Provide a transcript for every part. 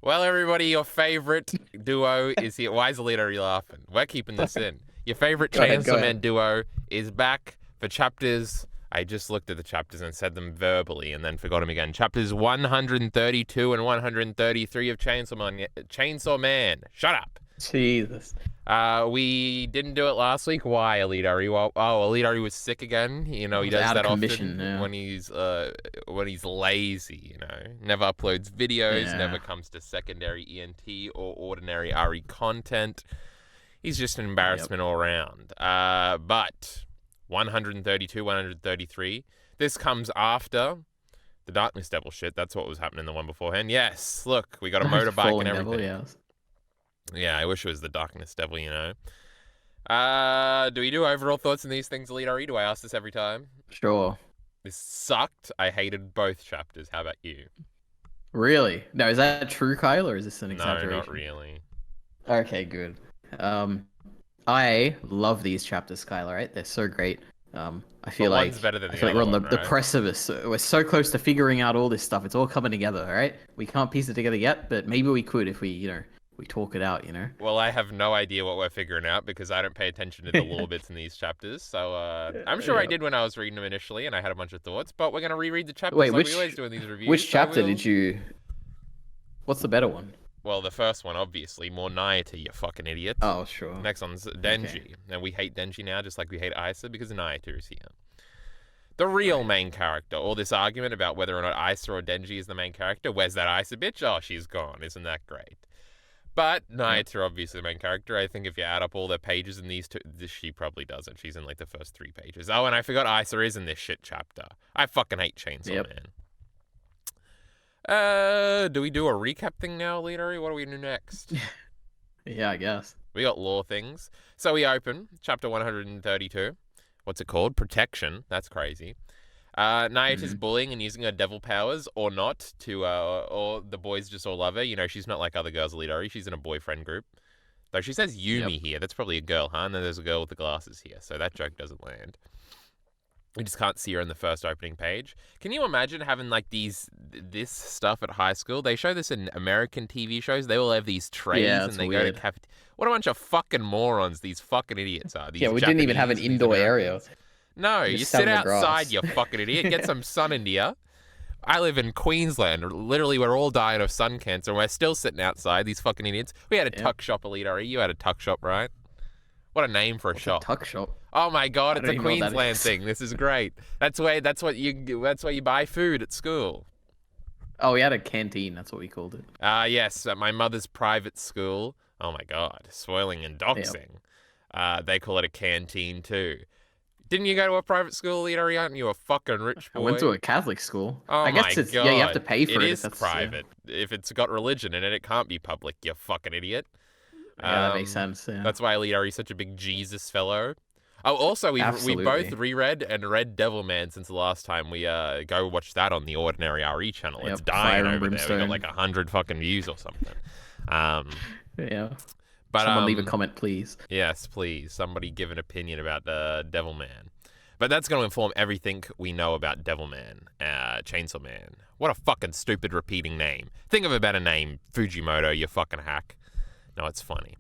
Well, everybody, your favorite duo is here. Why is EliteAri laughing? We're keeping this in. Your favorite Go ahead, go Chainsaw ahead. Man duo is back for chapters. I just looked at the chapters and said them verbally and then forgot them again. Chapters 132 and 133 of Chainsaw Man. Chainsaw Man. Shut up. Jesus. We didn't do it last week. Why, EliteAri? Well, EliteAri was sick again. You know, I he was does out of that commission, often yeah. when he's lazy. You know, never uploads videos, Yeah. never comes to secondary ENT or ordinary RE content. He's just an embarrassment all around. But 132, 133. This comes after the Darkness Devil shit. That's what was happening in the one beforehand. Yes, look, we got a motorbike Falling and everything. Devil, yes. Yeah, I wish it was the Darkness Devil, you know. Do we do overall thoughts on these things, EliteAri? Do I ask this every time? Sure. This sucked. I hated both chapters. How about you? Really? No, is that true, Kyle, or is this an No, exaggeration? not really. Okay, good. I love these chapters, Kyle, right? They're so great. I feel But like one's better than I the feel like we're other on one, the right? precipice. We're so close to figuring out all this stuff. It's all coming together, all right? We can't piece it together yet, but maybe we could if we talk it out, Well, I have no idea what we're figuring out because I don't pay attention to the little bits in these chapters. So I'm sure I did when I was reading them initially, and I had a bunch of thoughts. But we're gonna reread the chapters Wait, like we always do in these reviews. which so chapter we'll- did you? What's the better one? Well, the first one, obviously, more Nayata, you fucking idiot. Oh, sure. Next one's Denji. And we hate Denji now, just like we hate Isa, because Nayata is here. The real main character. All this argument about whether or not Isa or Denji is the main character. Where's that Isa bitch? Oh, she's gone. Isn't that great? But Nayata, obviously the main character. I think if you add up all the pages in these two, she probably doesn't. She's in like the first 3 pages. Oh, and I forgot Isa is in this shit chapter. I fucking hate Chainsaw Man. Do we do a recap thing now, EliteAri? What do we do next? Yeah, I guess. We got law things. So we open chapter 132. What's it called? Protection. That's crazy. Nayata's bullying and using her devil powers or not to, or the boys just all love her. You know, she's not like other girls, EliteAri. She's in a boyfriend group. Though she says Yumi here. That's probably a girl, huh? And then there's a girl with the glasses here. So that joke doesn't land. We just can't see her in the first opening page. Can you imagine having like this stuff at high school? They show this in American TV shows. They all have these trays and they go to cafeteria. What a bunch of fucking morons these fucking idiots are. These we didn't even have an Japanese, these indoor area. Americans. No, you Just sat sit on the grass. outside, you fucking idiot. Get some sun into you. I live in Queensland. Literally, we're all dying of sun cancer. And we're still sitting outside, these fucking idiots. We had a tuck shop, EliteAri. You had a tuck shop, right? What a name for a shop. Tuck shop. Oh my god, I it's don't a even know what that Queensland is. thing. This is great. That's where you buy food at school. Oh, we had a canteen. That's what we called it. Yes, at my mother's private school. Oh my god, spoiling and doxing. They call it a canteen too. Didn't you go to a private school, EliteAri? Aren't you a fucking rich boy? I went to a Catholic school. Oh I guess my it's god. yeah, you have to pay for it. It is private. If it's got religion in it, it can't be public, you fucking idiot. Yeah, that makes sense. Yeah. That's why EliteAri is such a big Jesus fellow. Oh, also, we both reread and read Devilman since the last time. We go watch that on the OrdinaryAri channel. It's dying over there. We got like 100 fucking views or something. Yeah. But someone leave a comment, please. Yes, please. Somebody give an opinion about Devilman. But that's going to inform everything we know about Devilman, Chainsaw Man. What a fucking stupid repeating name. Think of a better name, Fujimoto, you fucking hack. No, it's funny.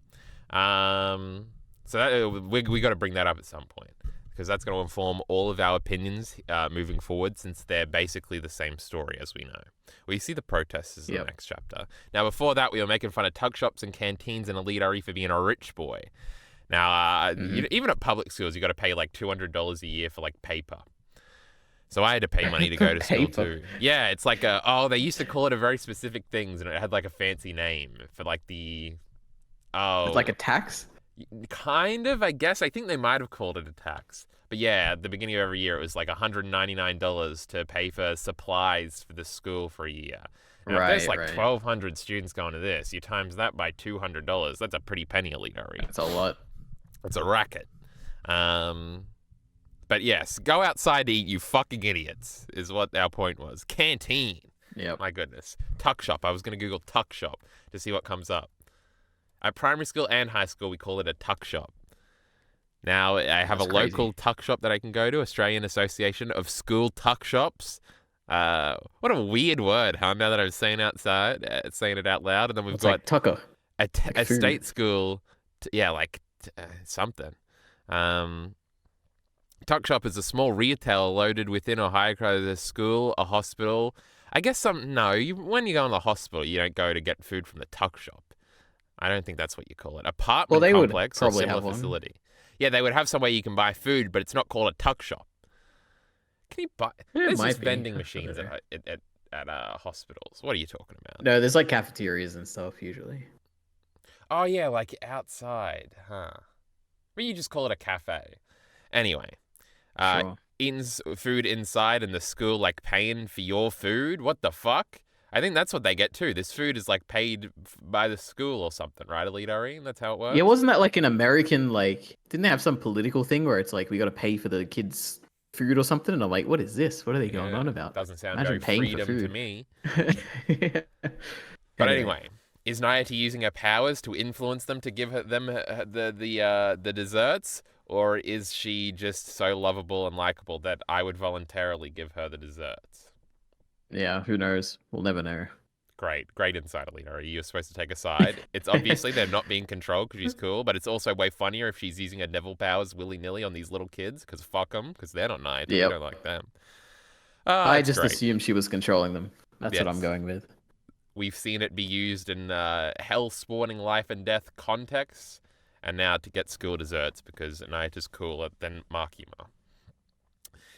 So that, we got to bring that up at some point because that's going to inform all of our opinions moving forward since they're basically the same story as we know. We see the protesters in the next chapter. Now, before that, we were making fun of tuck shops and canteens and EliteAri for being a rich boy. Now, even at public schools, you got to pay like $200 a year for like paper. So I had to pay money to go to school too. Yeah, it's like they used to call it a very specific things and it had like a fancy name for like the... It's like a tax? Kind of, I guess. I think they might have called it a tax. But yeah, at the beginning of every year, it was like $199 to pay for supplies for the school for a year. Now, if there's like 1,200 students going to this, you times that by $200. That's a pretty penny, EliteAri. That's a lot. It's a racket. But yes, go outside to eat, you fucking idiots, is what our point was. Canteen. Yep. My goodness. Tuck shop. I was going to Google tuck shop to see what comes up. At primary school and high school, we call it a tuck shop. Now, I have a local tuck shop that I can go to, Australian Association of School Tuck Shops. What a weird word, huh? Now that I'm saying it out loud, and then we've It's got like Tucker, like a food. state school. Yeah, like something. Um, Tuck shop is a small retail loaded within or high a school, a hospital. I guess when you go in the hospital, you don't go to get food from the tuck shop. I don't think that's what you call it. Well, Apartment they would complex or probably similar have one. facility. Yeah, they would have somewhere you can buy food, but it's not called a tuck shop. Can you buy? It There's just might be. vending I don't machines know. at hospitals. What are you talking about? No, there's like cafeterias and stuff usually. Oh yeah, like outside, huh? But you just call it a cafe. Anyway, uh, Sure. food inside and the school like paying for your food. What the fuck? I think that's what they get too. This food is like paid by the school or something, right, EliteAri? That's how it Yeah, works. wasn't that like an American like? Didn't they have some political thing where it's like we got to pay for the kids' food or something? And I'm like, what is this? What are they going Yeah, on about? doesn't sound Imagine very paying for freedom to food. me. Yeah. But Anyway, anyway, is Nayati using her powers to influence them to give them the desserts, or is she just so lovable and likable that I would voluntarily give her the desserts? yeah, who knows? We'll never know. Great insight, Alina. You're supposed to take a side. It's obviously they're not being controlled because she's cool, but it's also way funnier if she's using her devil powers willy nilly on these little kids because fuck them, because they're not Nayati. We Yep. don't like them. Ah, I it's just great. assumed she was controlling them. That's what I'm Yes. going with. We've seen it be used in hell spawning life and death contexts, and now to get school desserts because Nayata's cooler than Makima.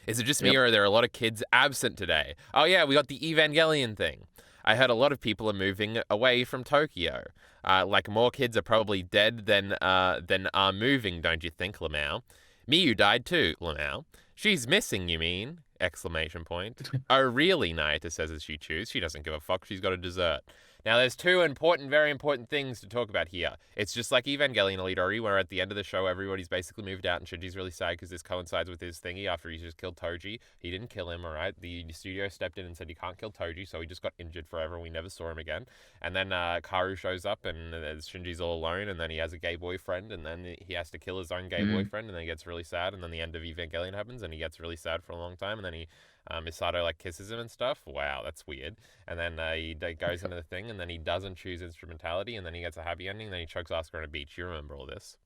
Is it just me, Yep. or are there a lot of kids absent today? Oh yeah, we got the Evangelion thing. I heard a lot of people are moving away from Tokyo. Like more kids are probably dead than are moving, don't you think, Lamau? Miyu died too, Lamau. She's missing, you mean? Exclamation point. Oh really, Nayata says as she chews. She doesn't give a fuck, she's got a dessert. Now, there's two very important things to talk about here. It's just like Evangelion EliteAri, where at the end of the show, everybody's basically moved out, and Shinji's really sad because this coincides with his thingy after he just killed Toji. He didn't kill him, alright? The studio stepped in and said, you can't kill Toji, so he just got injured forever, and we never saw him again. And then Karu shows up, and Shinji's all alone, and then he has a gay boyfriend, and then he has to kill his own gay boyfriend, and then he gets really sad, and then the end of Evangelion happens, and he gets really sad for a long time, and then Misato like kisses him and stuff. Wow, that's weird. And then he goes into the thing, and then he doesn't choose instrumentality, and then he gets a happy ending. And then he chugs Asuka on a beach. You remember all this?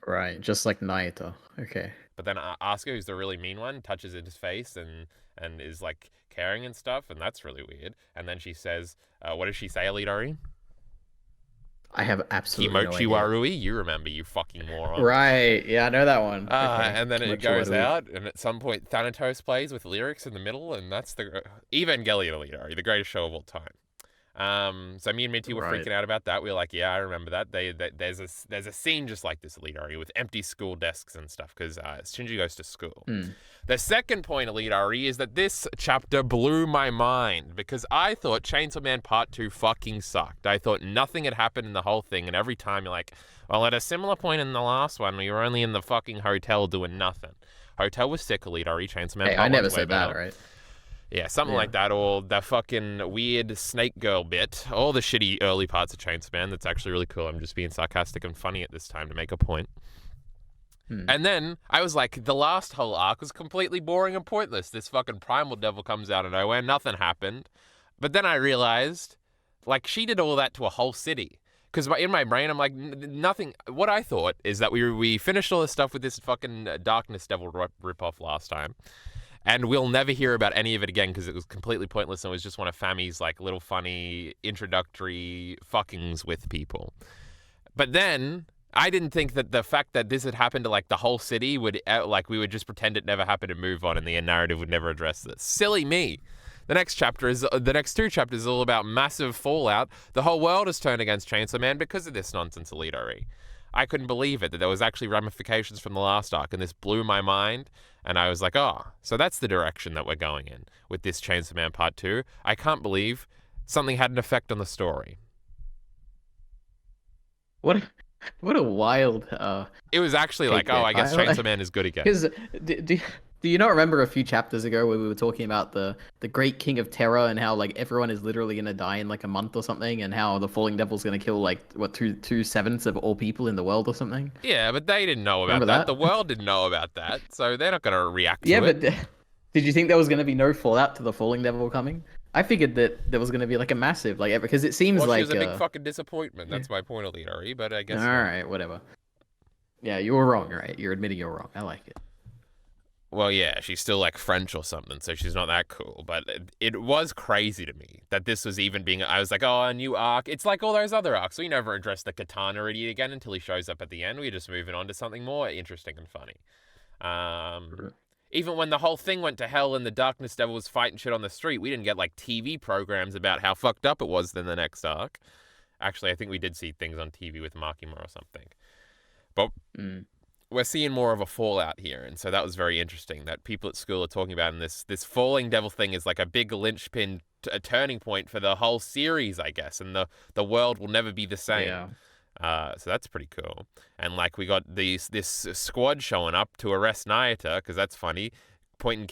Right, just like Naito. Okay. But then Asuka, who's the really mean one, touches his face and is like caring and stuff, and that's really weird. And then she says, "What does she say, EliteAri? I have absolutely no Kimochi idea. Warui? You remember, you fucking moron." Right. Yeah, I know that one. Okay. And then it Kimochi goes Warui. out, and at some point, Thanatos plays with lyrics in the middle, and that's the Evangelion EliteAri, the greatest show of all time. So me and Minty were Right. freaking out about that. We were like, yeah, I remember that. There's a scene just like this, EliteAri, with empty school desks and stuff, because Shinji goes to school. Hmm. The second point, EliteAri, is that this chapter blew my mind, because I thought Chainsaw Man Part 2 fucking sucked. I thought nothing had happened in the whole thing, and every time you're like, well, at a similar point in the last one, we were only in the fucking hotel doing nothing. Hotel was sick, EliteAri. Chainsaw Man Hey, Part I never 1's way said that, better. right? Yeah, something Yeah. like that, or the fucking weird snake girl bit, all the shitty early parts of Chainsaw Man. That's actually really cool. I'm just being sarcastic and funny at this time to make a point. Hmm. And then I was like, the last whole arc was completely boring and pointless. This fucking primal devil comes out of nowhere, nothing happened. But then I realized, like, she did all that to a whole city. Because in my brain, I'm like, nothing. What I thought is that we finished all this stuff with this fucking Darkness Devil ripoff last time. And we'll never hear about any of it again because it was completely pointless and it was just one of Fami's like little funny introductory fuckings with people. But then I didn't think that the fact that this had happened to like the whole city would like we would just pretend it never happened and move on and the narrative would never address this. Silly me. The next two chapters is all about massive fallout. The whole world has turned against Chainsaw Man because of this nonsense, EliteAri. I couldn't believe it that there was actually ramifications from the last arc, and this blew my mind. And I was like, oh, so that's the direction that we're going in with this Chainsaw Man Part 2. I can't believe something had an effect on the story. What? What a wild. It was actually like, Take oh, it. I guess Chainsaw Man is good again. Because do you not remember a few chapters ago where we were talking about the Great King of Terror and how like everyone is literally gonna die in like a month or something, and how the Falling Devil's gonna kill like what two sevenths of all people in the world or something? Yeah, but they didn't know about Remember that. that? The world didn't know about that, so they're not going to react Yeah, to it. but Did you think there was going to be no fallout to the falling devil coming? I figured that there was going to be like a massive, like, because it seems Well, she was like, a big fucking disappointment. yeah. That's my point, EliteAri, but I All guess not. right, whatever. Yeah, you were wrong, right? You're admitting you're wrong. I like it. Well, yeah, she's still like French or something, so she's not that cool. But it was crazy to me that this was even being. I was like, oh, a new arc. It's like all those other arcs. We never address the Katana idiot again until he shows up at the end. We're just moving on to something more interesting and funny. Even when the whole thing went to hell and the Darkness Devil was fighting shit on the street, we didn't get like TV programs about how fucked up it was in the next arc. Actually, I think we did see things on TV with Makima or something. But we're seeing more of a fallout here, and so that was very interesting that people at school are talking about. And this falling devil thing is like a big linchpin, a turning point for the whole series, I guess, and the world will never be the same. Yeah. So that's pretty cool. And like we got this squad showing up to arrest Nayata because that's funny, pointing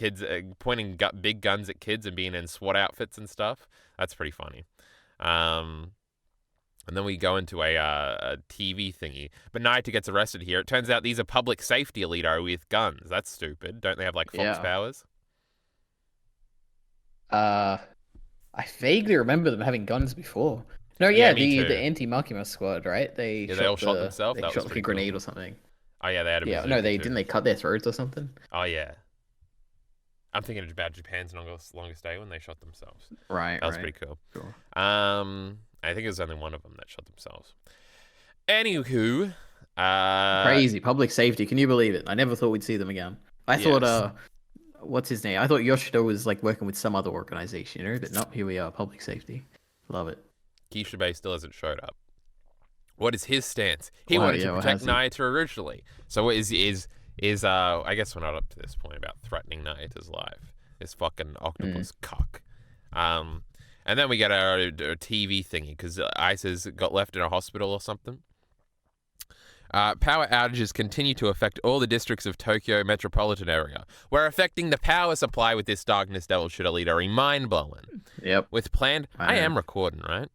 big guns at kids and being in SWAT outfits and stuff. That's pretty funny. And then we go into a TV thingy. But Nayata gets arrested here. It turns out these are public safety Elito with guns. That's stupid. Don't they have like Fox powers? I vaguely remember them having guns before. No, yeah, me too. the anti-Makima squad, right? They all shot themselves. They that shot was like a grenade or something. Oh yeah, they had a no, they too. didn't. They cut their throats or something. Oh yeah. I'm thinking about Japan's longest day when they shot themselves. Right. That was pretty cool. Sure. I think it was only one of them that shot themselves. Anywho, crazy public safety. Can you believe it? I never thought we'd see them again. I thought, what's his name? I thought Yoshida was like working with some other organization, but not. Here we are, public safety. Love it. Kishibe still hasn't showed up. What is his stance? He wanted to protect Nayata originally. So is I guess we're not up to this point about threatening Nayata's life. This fucking octopus cock. And then we get our TV thingy because Isa's got left in a hospital or something. Power outages continue to affect all the districts of Tokyo metropolitan area. We're affecting the power supply with this Darkness Devil shit, EliteAri. Mind-blowing. Yep. With planned... I am recording, right?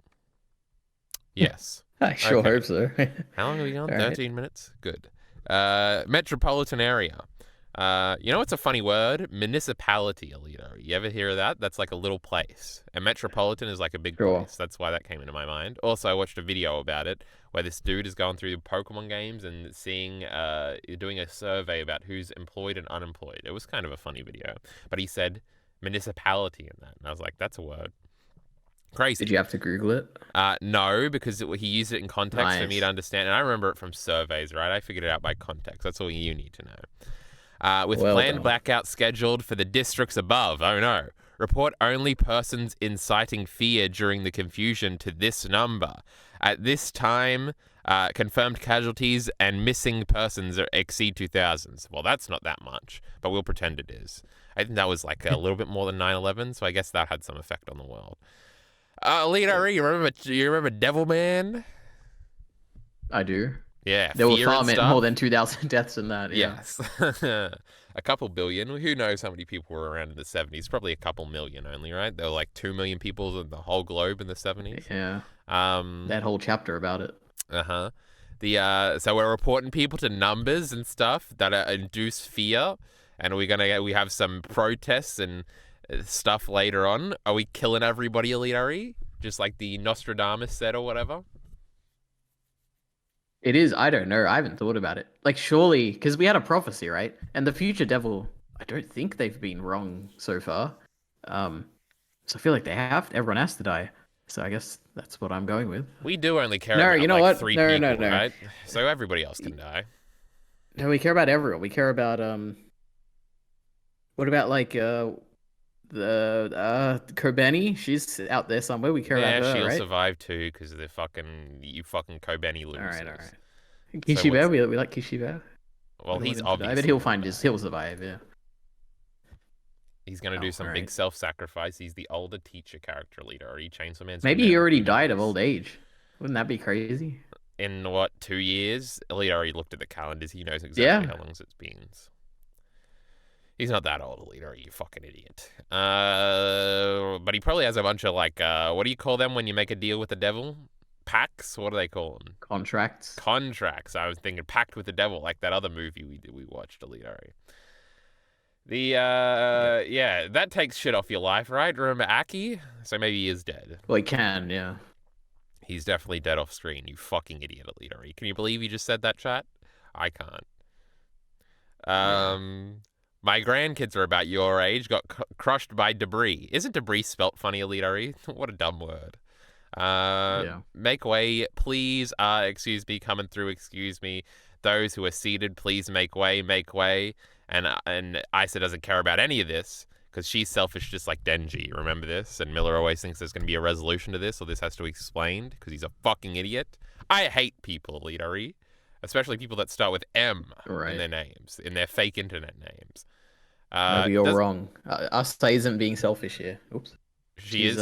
Yes. I sure hope so. How long are we gone? 13 minutes? Good. Metropolitan area. You know what's a funny word? Municipality, EliteAri. You ever hear of that? That's like a little place. And metropolitan is like a big place. That's why that came into my mind. Also, I watched a video about it where this dude is going through the Pokemon games and doing a survey about who's employed and unemployed. It was kind of a funny video. But he said municipality in that. And I was like, that's a word. Crazy. Did you have to Google it? No, because he used it in context for me to understand. And I remember it from surveys, right? I figured it out by context. That's all you need to know. With planned blackout scheduled for the districts above. Oh no. Report only persons inciting fear during the confusion to this number. At this time, confirmed casualties and missing persons exceed 2,000. Well, that's not that much, but we'll pretend it is. I think that was like a little bit more than 9/11, so I guess that had some effect on the world. EliteAri, you remember Devilman? I do. Yeah, there were far more than 2,000 deaths in that. Yeah. Yes. A couple billion. Who knows how many people were around in the 70s? Probably a couple million only, right? There were like 2 million people in the whole globe in the 70s. Yeah. That whole chapter about it. So we're reporting people to numbers and stuff that induce fear, and we have some protests and stuff later on. Are we killing everybody, EliteAri? Just like the Nostradamus said or whatever? It is. I don't know. I haven't thought about it. Like, surely, because we had a prophecy, right? And the future devil, I don't think they've been wrong so far. So I feel like everyone has to die. So I guess that's what I'm going with. We do only care about three people, right? So everybody else can die. No, we care about everyone. We care about what about like the Kobeni? She's out there somewhere. We care about her, she'll right? survive too because of the fucking Kobeni losers. All right. Kishibe, we like Kishibe. Well, he's obviously, but he'll survive. Yeah. He's gonna do some big self-sacrifice. He's the older teacher character leader, or he Chainsaw Man's. Maybe he already died of old age. Wouldn't that be crazy? In what, 2 years? EliteAri looked at the calendars. He knows exactly how long it's been. He's not that old, EliteAri, you fucking idiot. But he probably has a bunch of like, what do you call them when you make a deal with the devil? Pacts? What do they call them? Contracts. I was thinking pact with the devil, like that other movie we watched, EliteAri. Yeah, that takes shit off your life, right? Remember Aki? So maybe he is dead. Well, he can, yeah. He's definitely dead off screen, you fucking idiot, EliteAri. Can you believe you just said that, chat? I can't. Yeah. My grandkids are about your age, got crushed by debris. Isn't debris spelt funny, EliteAri? What a dumb word. Yeah. Make way, please. Excuse me, coming through, excuse me. Those who are seated, please make way, make way. And Isa doesn't care about any of this because she's selfish just like Denji. Remember this? And Miller always thinks there's going to be a resolution to this, or this has to be explained because he's a fucking idiot. I hate people, EliteAri, especially people that start with M in their names, in their fake internet names. Maybe you're wrong. Asta isn't being selfish here. Oops. She is.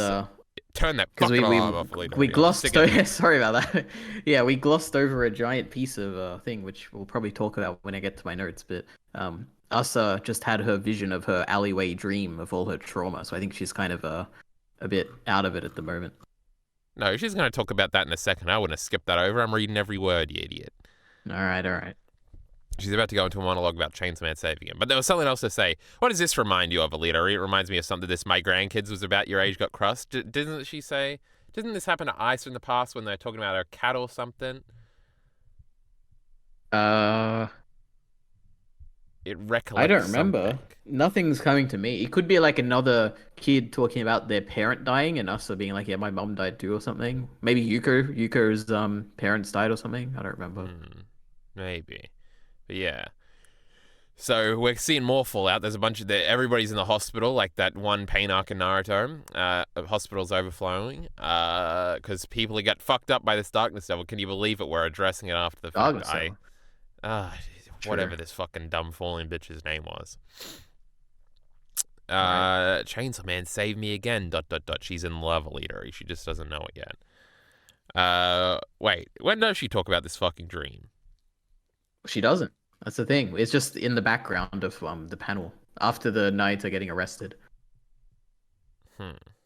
Turn that because fucking alarm off, EliteAri. we glossed over. Sorry about that. Yeah, we glossed over a giant piece of thing, which we'll probably talk about when I get to my notes. But Asa just had her vision of her alleyway dream of all her trauma, so I think she's kind of a bit out of it at the moment. No, she's going to talk about that in a second. I wouldn't have skipped that over. I'm reading every word, you idiot. All right. She's about to go into a monologue about Chainsaw Man saving him. But there was something else to say. What does this remind you of, EliteAri? It reminds me of something this my grandkids was about your age got crushed. Didn't she say? Didn't this happen to Isa in the past when they're talking about her cat or something? It recollects I don't remember. something. Nothing's coming to me. It could be like another kid talking about their parent dying and Asa being like, yeah, my mom died too or something. Maybe Yuko's parents died or something. I don't remember. Maybe. But yeah. So we're seeing more fallout. There's a bunch of everybody's in the hospital, like that one pain arc in Naruto. Hospital's overflowing because people got fucked up by this darkness devil. Can you believe it? We're addressing it after the fact. Whatever this fucking dumb falling bitch's name was. Chainsaw Man, save me again. ... She's in love, EliteAri. She just doesn't know it yet. Wait, when does she talk about this fucking dream? She doesn't. That's the thing. It's just in the background of the panel after the knights are getting arrested.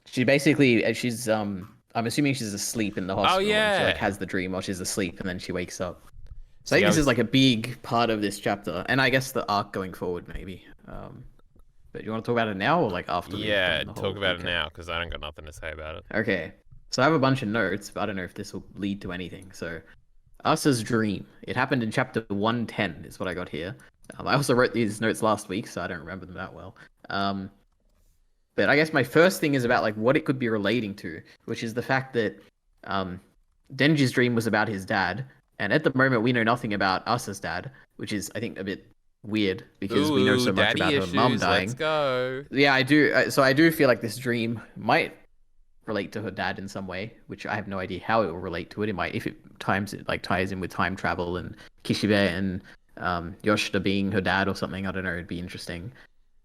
She basically she's I'm assuming she's asleep in the hospital. Oh yeah. And she like has the dream while she's asleep, and then she wakes up. So I think this is like a big part of this chapter, and I guess the arc going forward maybe. But you want to talk about it now or like after? Yeah, talk about it now because I don't got nothing to say about it. Okay. So I have a bunch of notes, but I don't know if this will lead to anything. So Asa's dream. It happened in chapter 110 is what I got here. I also wrote these notes last week, so I don't remember them that well. But I guess my first thing is about like what it could be relating to, which is the fact that Denji's dream was about his dad, and at the moment we know nothing about Asa's dad, which is I think a bit weird because we know so much about her mom dying. Let's go. Yeah, I do. So I do feel like this dream might relate to her dad in some way, which I have no idea how it will relate to it. It might, if it ties in with time travel and Kishibe and Yoshida being her dad or something. I don't know. It'd be interesting.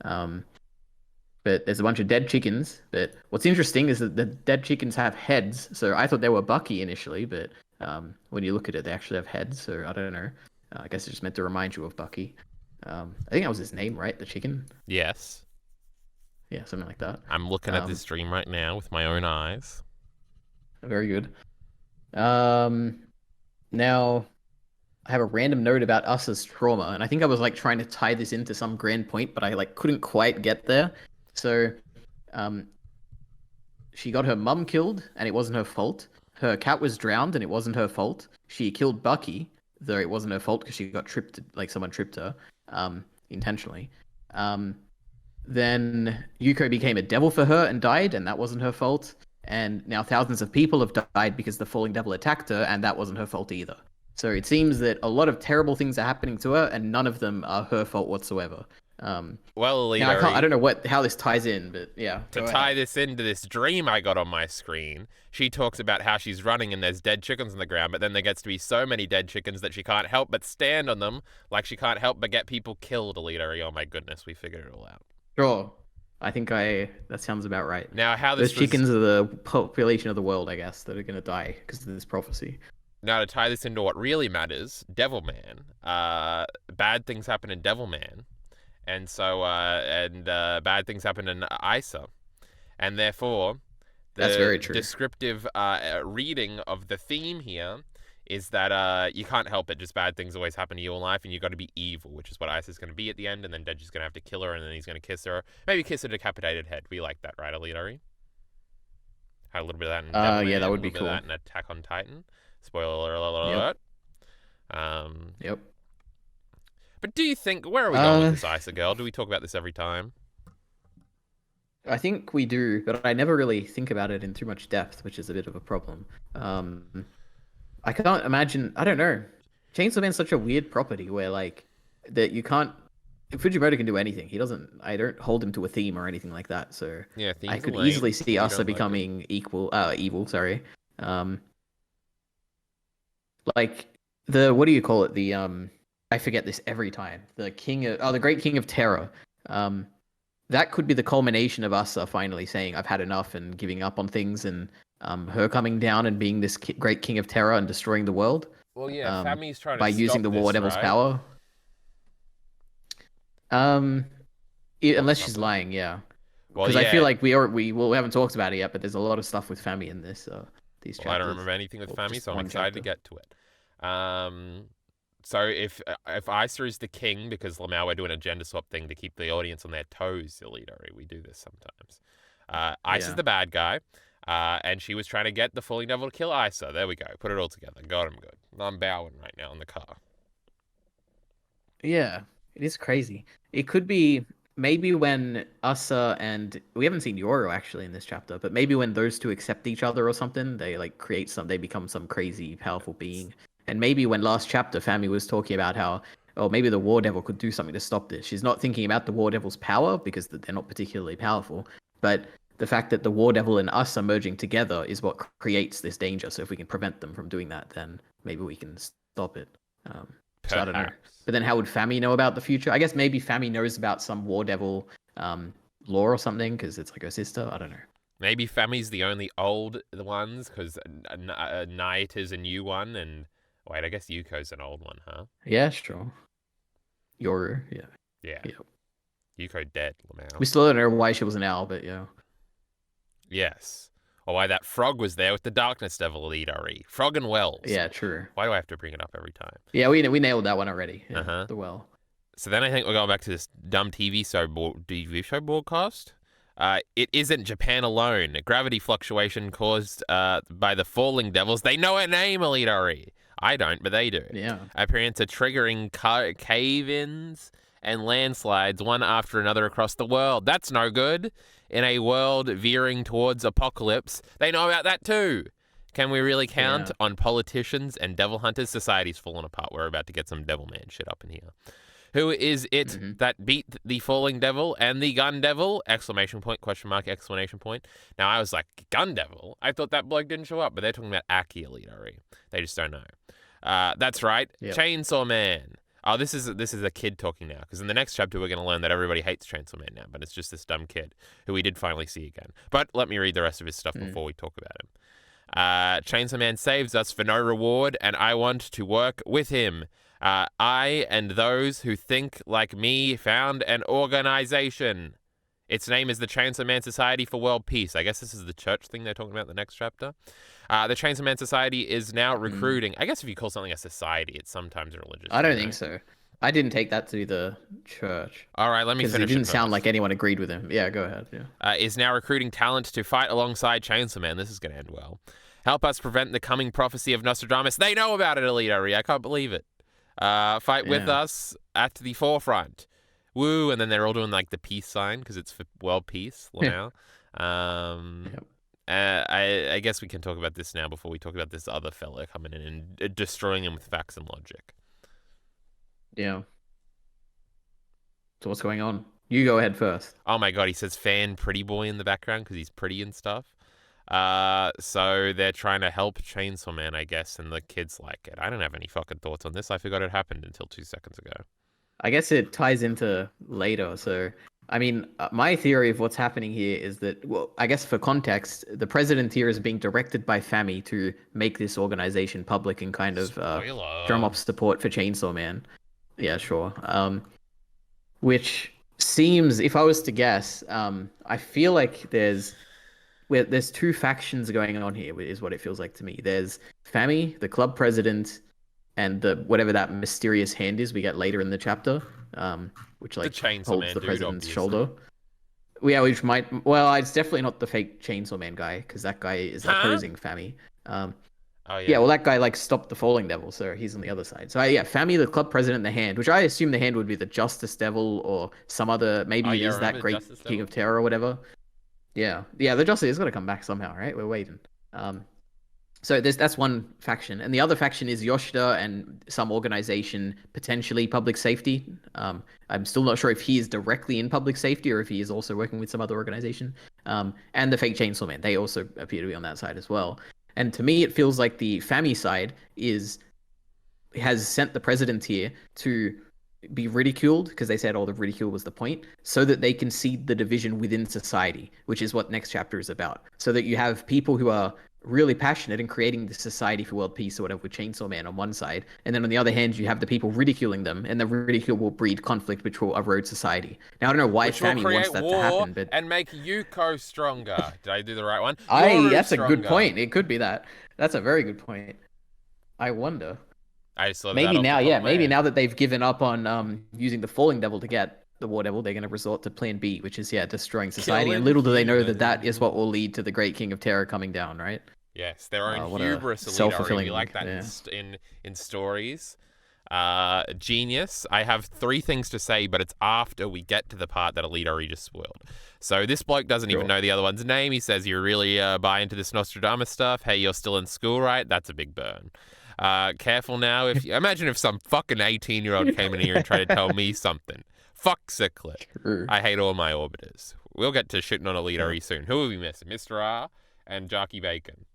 But there's a bunch of dead chickens. But what's interesting is that the dead chickens have heads. So I thought they were Bucky initially, but when you look at it, they actually have heads. So I don't know. I guess it's just meant to remind you of Bucky. I think that was his name, right? The chicken. Yes. Yeah, something like that. I'm looking at this dream right now with my own eyes. Very good. Now, I have a random note about Asa's trauma, and I think I was like trying to tie this into some grand point, but I like couldn't quite get there. So, she got her mum killed, and it wasn't her fault. Her cat was drowned, and it wasn't her fault. She killed Bucky, though it wasn't her fault because she got tripped, like someone tripped her, intentionally. Then Yuko became a devil for her and died, and that wasn't her fault. And now thousands of people have died because the falling devil attacked her, and that wasn't her fault either. So it seems that a lot of terrible things are happening to her, and none of them are her fault whatsoever. Well, EliteAri, I don't know how this ties in, but yeah. To tie this into this dream I got on my screen, she talks about how she's running and there's dead chickens on the ground, but then there gets to be so many dead chickens that she can't help but stand on them, like she can't help but get people killed, EliteAri. Oh my goodness, we figured it all out. Sure. I think that sounds about right. Now, those chickens are the population of the world, I guess, that are going to die because of this prophecy. Now, to tie this into what really matters, Devilman. Bad things happen in Devilman. And so, bad things happen in Isa. And therefore, that's very true. Descriptive reading of the theme here is that you can't help it, just bad things always happen to you in life, and you got to be evil, which is what Isa's going to be at the end, and then Deji's going to have to kill her, and then he's going to kiss her, maybe kiss a decapitated head. We like that, right, EliteAri? Had a little bit of that in Yeah, Devilman, that a would little be bit cool. of that in Attack on Titan. Spoiler Yep. alert. Um, Yep. but do you think, where are we going with Uh, this Isa girl? Do we talk about this every time? I think we do, but I never really think about it in too much depth, which is a bit of a problem. I can't imagine. I don't know. Chainsaw Man's such a weird property where like that you can't. Fujimoto can do anything. He doesn't. I don't hold him to a theme or anything like that. So Yeah, I themes are could lame. easily see We Asa don't like them. becoming evil. Sorry. Um, like the what do you call it? I forget this every time. The Great King of Terror. Um, that could be the culmination of Asa finally saying I've had enough and giving up on things, and her coming down and being this great King of Terror and destroying the world. Well, yeah, Um, Fami's trying to by using stop the War this, Devil's right? power. Um, Or unless she's something. lying, yeah. Well, Because I feel yeah. like we haven't talked about it yet, but there's a lot of stuff with Fami in these Well, I don't chapters, remember anything with or Fami, just so I'm one excited to chapter. get to it. Um, so if Isa is the king, because Lamau we're doing a gender swap thing to keep the audience on their toes, EliteAri, we do this sometimes. Isa's Yeah, the bad guy, and she was trying to get the Falling Devil to kill Isa. There we go. Put it all together. Got him good. I'm bowing right now in the car. yeah, it is crazy. It could be maybe when Asa and we haven't seen Yoro actually in this chapter, but maybe when those two accept each other or something, they become some crazy powerful being. And maybe when last chapter Fami was talking about how, oh, maybe the War Devil could do something to stop this. She's not thinking about the War Devil's power because they're not particularly powerful, but the fact that the War Devil and us are merging together is what creates this danger. So if we can prevent them from doing that, then maybe we can stop it. So I don't know. Perhaps. But then how would Fami know about the future? I guess maybe Fami knows about some War Devil lore or something because it's like her sister. I don't know. Maybe Fami's the only old ones, because Night is a new one, and wait, I guess Yuko's an old one, huh? Yeah, sure. Yoru, yeah. Yeah. Yeah. Yuko dead, Lamau. We still don't know why she was an owl, but yeah. Yes. Or why that frog was there with the Darkness Devil EliteAri. Frog and Wells. Yeah, true. Why do I have to bring it up every time? Yeah, we nailed that one already. Uh Yeah, huh. the well. So then I think we're going back to this dumb TV show broadcast. It isn't Japan alone. Gravity fluctuation caused by the falling devils. They know her name, EliteAri. I don't, but they do. Yeah. Appearance of triggering cave-ins and landslides one after another across the world. That's no good. In a world veering towards apocalypse, they know about that too. Can we really count Yeah. on politicians and devil hunters? Society's falling apart. We're about to get some devil man shit up in here. Who is it Mm-hmm. that beat the falling devil and the gun devil? Exclamation point, question mark, explanation point. Now I was like, gun devil? I thought that bloke didn't show up, but they're talking about Aki EliteAri. They just don't know. That's right, Yep. Chainsaw Man. Oh, this is a kid talking now, because in the next chapter we're going to learn that everybody hates Chainsaw Man now, but it's just this dumb kid who we did finally see again. But let me read the rest of his stuff before we talk about him. Chainsaw Man saves us for no reward, and I want to work with him. I and those who think like me found an organization. Its name is the Chainsaw Man Society for World Peace. I guess this is the church thing they're talking about in the next chapter. The Chainsaw Man Society is now recruiting. I guess if you call something a society, it's sometimes a religious I thing, don't think right? so. I didn't take that to be the church All right, let me because it finish it didn't sound first. like anyone agreed with him. Yeah, go ahead. Yeah. Is now recruiting talent to fight alongside Chainsaw Man. This is going to end well. Help us prevent the coming prophecy of Nostradamus. They know about it, EliteAri. I can't believe it. Fight with Yeah. us at the forefront. Woo! And then they're all doing like the peace sign because it's for world peace now. Yep. I guess we can talk about this now before we talk about this other fella coming in and destroying him with facts and logic. Yeah. So what's going on? You go ahead first. Oh my god, he says fan pretty boy in the background because he's pretty and stuff. So they're trying to help Chainsaw Man, I guess, and the kids like it. I don't have any fucking thoughts on this. I forgot it happened until 2 seconds ago. I guess it ties into later. So, I mean, my theory of what's happening here is that, well, I guess for context, the president here is being directed by Fami to make this organization public and kind of Spoiler. drum up support for Chainsaw Man. Yeah, sure. Which seems, if I was to guess, I feel like where there's two factions going on here, is what it feels like to me. There's Fami, the club president, and the whatever that mysterious hand is we get later in the chapter, which The like Chainsaw holds Man the dude, president's obviously. shoulder. Yeah, which might. Well, it's definitely not the fake Chainsaw Man guy because that guy is Huh? opposing Fami. Um, Oh yeah, yeah. well, that guy like stopped the Falling Devil, so he's on the other side. So yeah, Fami, the club president, the Hand, which I assume the Hand would be the Justice Devil or some other. Oh Maybe it yeah. is Remember that the great Justice King of Devil? Terror or whatever. Yeah, yeah, the Justice is gonna come back somehow, right? We're waiting. So that's one faction, and the other faction is Yoshida and some organization, potentially public safety. I'm still not sure if he is directly in public safety or if he is also working with some other organization. And the fake Chainsaw Man, they also appear to be on that side as well. And to me, it feels like the Fami side has sent the president here to be ridiculed because they said, oh, the ridicule was the point, so that they can see the division within society, which is what next chapter is about. So that you have people who are really passionate in creating the society for world peace or whatever with Chainsaw Man on one side, and then on the other hand, you have the people ridiculing them, and the ridicule will breed conflict, which will erode society. Now, I don't know why Which will Fami wants create that to war happen, but and make Yuko stronger. Did I do the right one? I Yoru that's a good stronger. point. It could be that. That's a very good point. I wonder. I just thought of that Maybe off the now, top yeah, of my maybe head. now that they've given up on using the Falling Devil to get the War Devil, they're going to resort to Plan B, which is destroying society. And Killing little do they know that that is what human. will lead to the Great King of Terror coming down, right? Yes, their own What a hubris, EliteAri. We self-fulfilling, like that yeah. in stories. Genius. I have three things to say, but it's after we get to the part that EliteAri just spoiled. So this bloke doesn't even Sure. know the other one's name. He says, "You really buy into this Nostradamus stuff? Hey, you're still in school, right? That's a big burn. Careful now. If you imagine if some fucking 18-year-old came in here and tried to tell me something. Fuck Cyclet. True. I hate all my orbiters. We'll get to shitting on Yeah. EliteAri soon. Who are we missing? Mr. R and Jockey Bacon.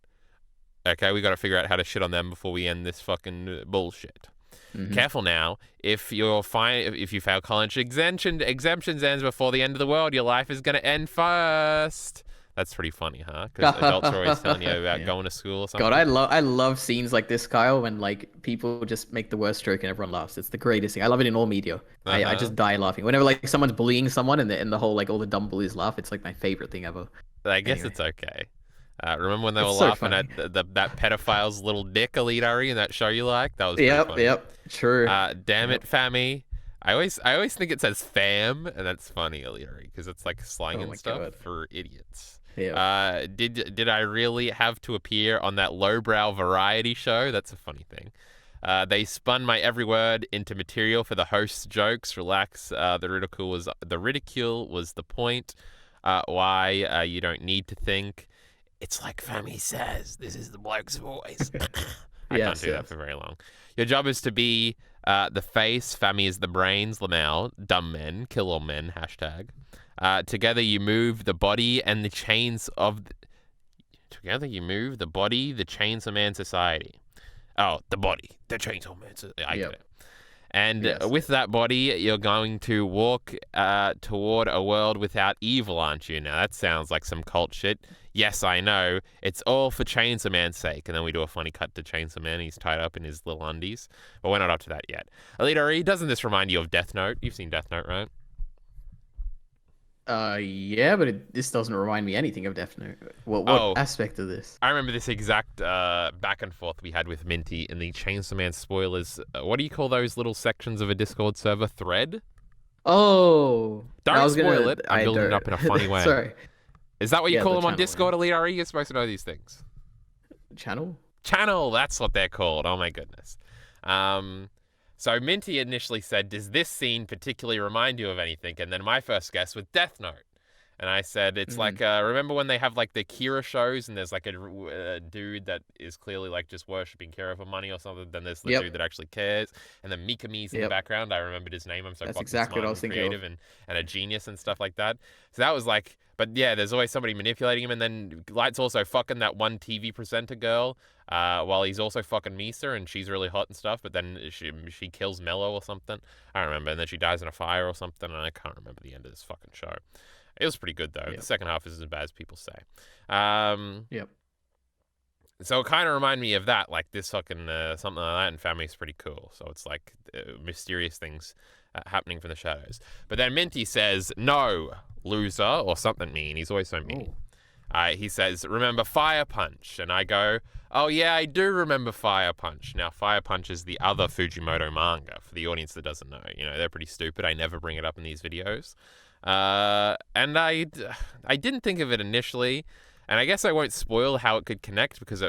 Okay, we got to figure out how to shit on them before we end this fucking bullshit. Hmm. Careful now. If you fail college exemptions ends before the end of the world, your life is gonna end first. That's pretty funny, huh? Because adults are always telling you about Yeah. going to school or God, something. I love scenes like this, Kyle, when like people just make the worst joke and everyone laughs. It's the greatest thing. I love it in all media. Uh I huh. just die laughing whenever like someone's bullying someone and the whole like all the dumb bullies laugh. It's like my favorite thing ever. I guess Anyway, it's okay. Remember when they were it's so laughing funny. at that pedophile's little dick, EliteAri, in that show you like? That was pretty Yep, funny. yep, true. Damn Yep. it, Fammy. I always think it says fam, and that's funny, EliteAri, because it's like slang Oh and my stuff God. for idiots. Yeah. Did I really have to appear on that lowbrow variety show? That's a funny thing. They spun my every word into material for the host's jokes. Relax. The ridicule was the point. Why you don't need to think. It's like Fammy says. This is the bloke's voice. I can't Yes, do that yes. for very long. Your job is to be the face. Fammy is the brains. Lamau. Dumb men. Kill all men. Hashtag. Together you move the body and the chains of. Together you move the body, the chains of man society. Oh, the body, the chains of man. I get Yep. it. And Yes. with that body, you're going to walk toward a world without evil, aren't you? Now, that sounds like some cult shit. Yes, I know. It's all for Chainsaw Man's sake. And then we do a funny cut to Chainsaw Man. He's tied up in his little undies. But we're not up to that yet. EliteAri, doesn't this remind you of Death Note? You've seen Death Note, right? Yeah, but this doesn't remind me anything of Death Note. What Oh, aspect of this? I remember this exact back and forth we had with Minty in the Chainsaw Man spoilers. What do you call those little sections of a Discord server? Thread? Oh, I Don't was spoil gonna. it. I'm building it don't. up in a funny way. Sorry. Is that what you Yeah, call the them on channel, Discord, EliteAri? You're supposed to know these things. Channel? Channel, that's what they're called. Oh my goodness. So Minty initially said, "Does this scene particularly remind you of anything?" And then my first guess was Death Note. And I said, it's like, remember when they have like the Kira shows and there's like a dude that is clearly like just worshipping Kira for money or something? Then there's the Yep. dude that actually cares. And then Mikami's in the Yep. background. I remembered his name. I'm so That's fucking exactly smart what I and was thinking of. creative and a genius and stuff like that. So that was like, but yeah, there's always somebody manipulating him. And then Light's also fucking that one TV presenter girl while he's also fucking Misa and she's really hot and stuff. But then she kills Mello or something. I don't remember. And then she dies in a fire or something. And I can't remember the end of this fucking show. It was pretty good, though. Yep. The second half is as bad as people say. Yep. So it kind of reminded me of that, like this fucking something like that, and Family's pretty cool. So it's like mysterious things happening from the shadows. But then Minty says, "No, loser," or something mean. He's always so mean. He says, "Remember Fire Punch?" And I go, "Oh yeah, I do remember Fire Punch." Now, Fire Punch is the other Fujimoto manga. For the audience that doesn't know, they're pretty stupid. I never bring it up in these videos. And I didn't think of it initially, and I guess I won't spoil how it could connect because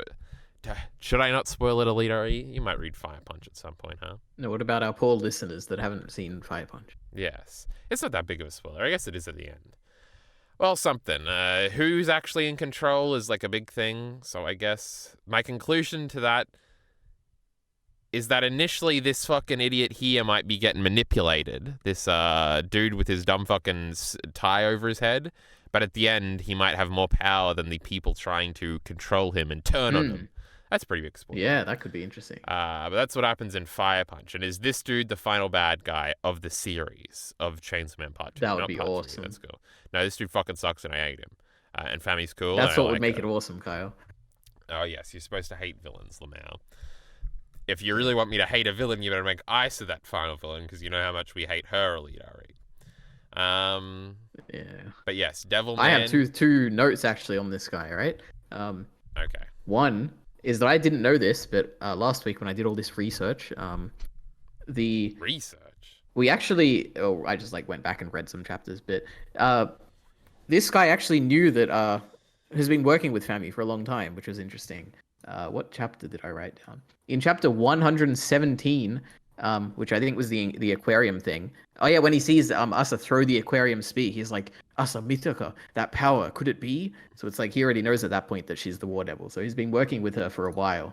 should I not spoil it, EliteAri? You might read Fire Punch at some point, huh? No, what about our poor listeners that haven't seen Fire Punch? Yes. It's not that big of a spoiler. I guess it is at the end. Well, something. Who's actually in control is like a big thing, so I guess my conclusion to that is that initially this fucking idiot here might be getting manipulated. This dude with his dumb fucking tie over his head. But at the end, he might have more power than the people trying to control him and turn on him. That's a pretty big spoiler. Yeah, that could be interesting. But that's what happens in Fire Punch. And is this dude the final bad guy of the series of Chainsaw Man Part 2? That would be awesome. That's cool. No, this dude fucking sucks and I hate him. And Fami's cool. That's what would make it awesome, Kyle. Oh, yes. You're supposed to hate villains, Lamau. If you really want me to hate a villain, you better make Isa that final villain because you know how much we hate her, EliteAri. Yeah. But yes, Devilman. I have two notes actually on this guy, right? Okay. One is that I didn't know this, but last week when I did all this research, we actually, I just like went back and read some chapters, but this guy actually knew that has been working with Fami for a long time, which was interesting. What chapter did I write down? In chapter 117, which I think was the aquarium thing. Oh yeah, when he sees Asa throw the aquarium spear, he's like, "Asa Mitaka, that power, could it be?" So it's like he already knows at that point that she's the War Devil. So he's been working with her for a while,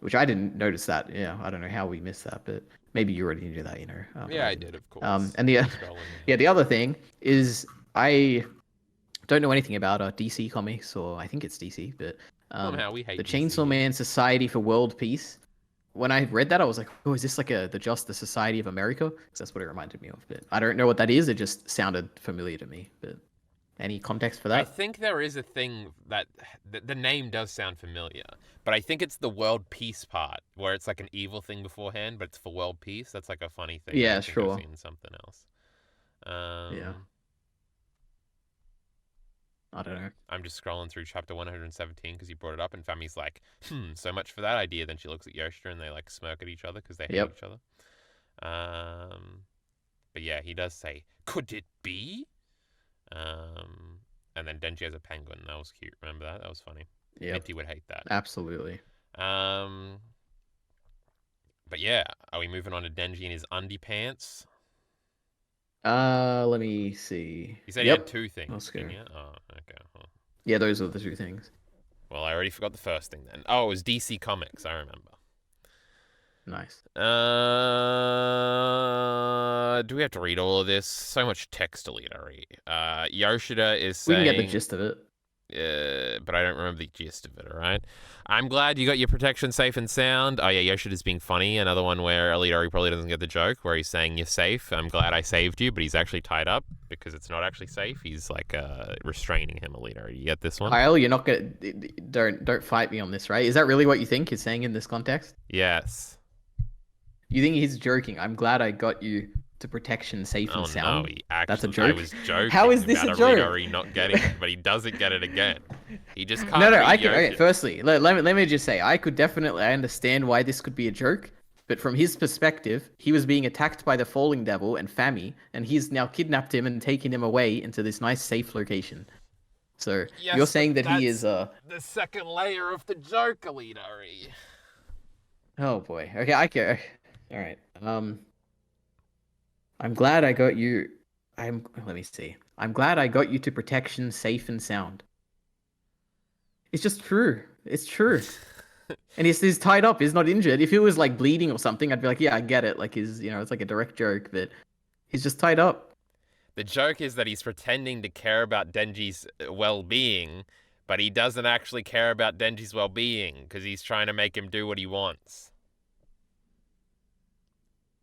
which I didn't notice that. Yeah, I don't know how we missed that, but maybe you already knew that, Yeah, I did, of course. And the other thing is I don't know anything about DC comics, or I think it's DC, but we hate the DC. Chainsaw Man Society for World Peace. When I read that, I was like, "Oh, is this like the Society of America?" Because that's what it reminded me of. But I don't know what that is. It just sounded familiar to me. But any context for that? I think there is a thing that the name does sound familiar, but I think it's the world peace part where it's like an evil thing beforehand, but it's for world peace. That's like a funny thing. Yeah, I think sure. I've seen something else. Yeah. I don't know. I'm just scrolling through chapter 117 because you brought it up, and Fami's like, so much for that idea. Then she looks at Yoshida and they like smirk at each other because they hate each other. But yeah, he does say, "Could it be?" And then Denji has a penguin. That was cute. Remember that? That was funny. Yeah. Minty would hate that. Absolutely. But yeah, are we moving on to Denji in his undie pants? Let me see. You said he had two things. Let's go. Oh, okay. Well. Yeah, those are the two things. Well, I already forgot the first thing then. Oh, it was DC Comics. I remember. Nice. Do we have to read all of this? So much text to read. Yoshida is saying... We can get the gist of it. But I don't remember the gist of it, all right? I'm glad you got your protection safe and sound. Oh, yeah, Yoshida's being funny. Another one where EliteAri probably doesn't get the joke, where he's saying you're safe. I'm glad I saved you, but he's actually tied up because it's not actually safe. He's, like, restraining him, EliteAri. You get this one? Kyle, you're not gonna... Don't fight me on this, right? Is that really what you think he's saying in this context? Yes. You think he's joking? I'm glad I got you to protection safe and sound. No, he actually, that's a joke. I was joking. How is this a joke? EliteAri not getting it, but he doesn't get it again. He just can't. No. Okay, firstly, let me just say, I understand why this could be a joke, but from his perspective, he was being attacked by the Falling Devil and Fami, and he's now kidnapped him and taken him away into this nice safe location. So yes, you're saying that he is the second layer of the joke, EliteAri. Oh boy. Okay, all right. I'm glad I got you. Let me see. I'm glad I got you to protection safe and sound. It's just true. It's true. And he's tied up. He's not injured. If he was like bleeding or something, I'd be like, yeah, I get it. Like it's like a direct joke, but he's just tied up. The joke is that he's pretending to care about Denji's well-being, but he doesn't actually care about Denji's well-being because he's trying to make him do what he wants.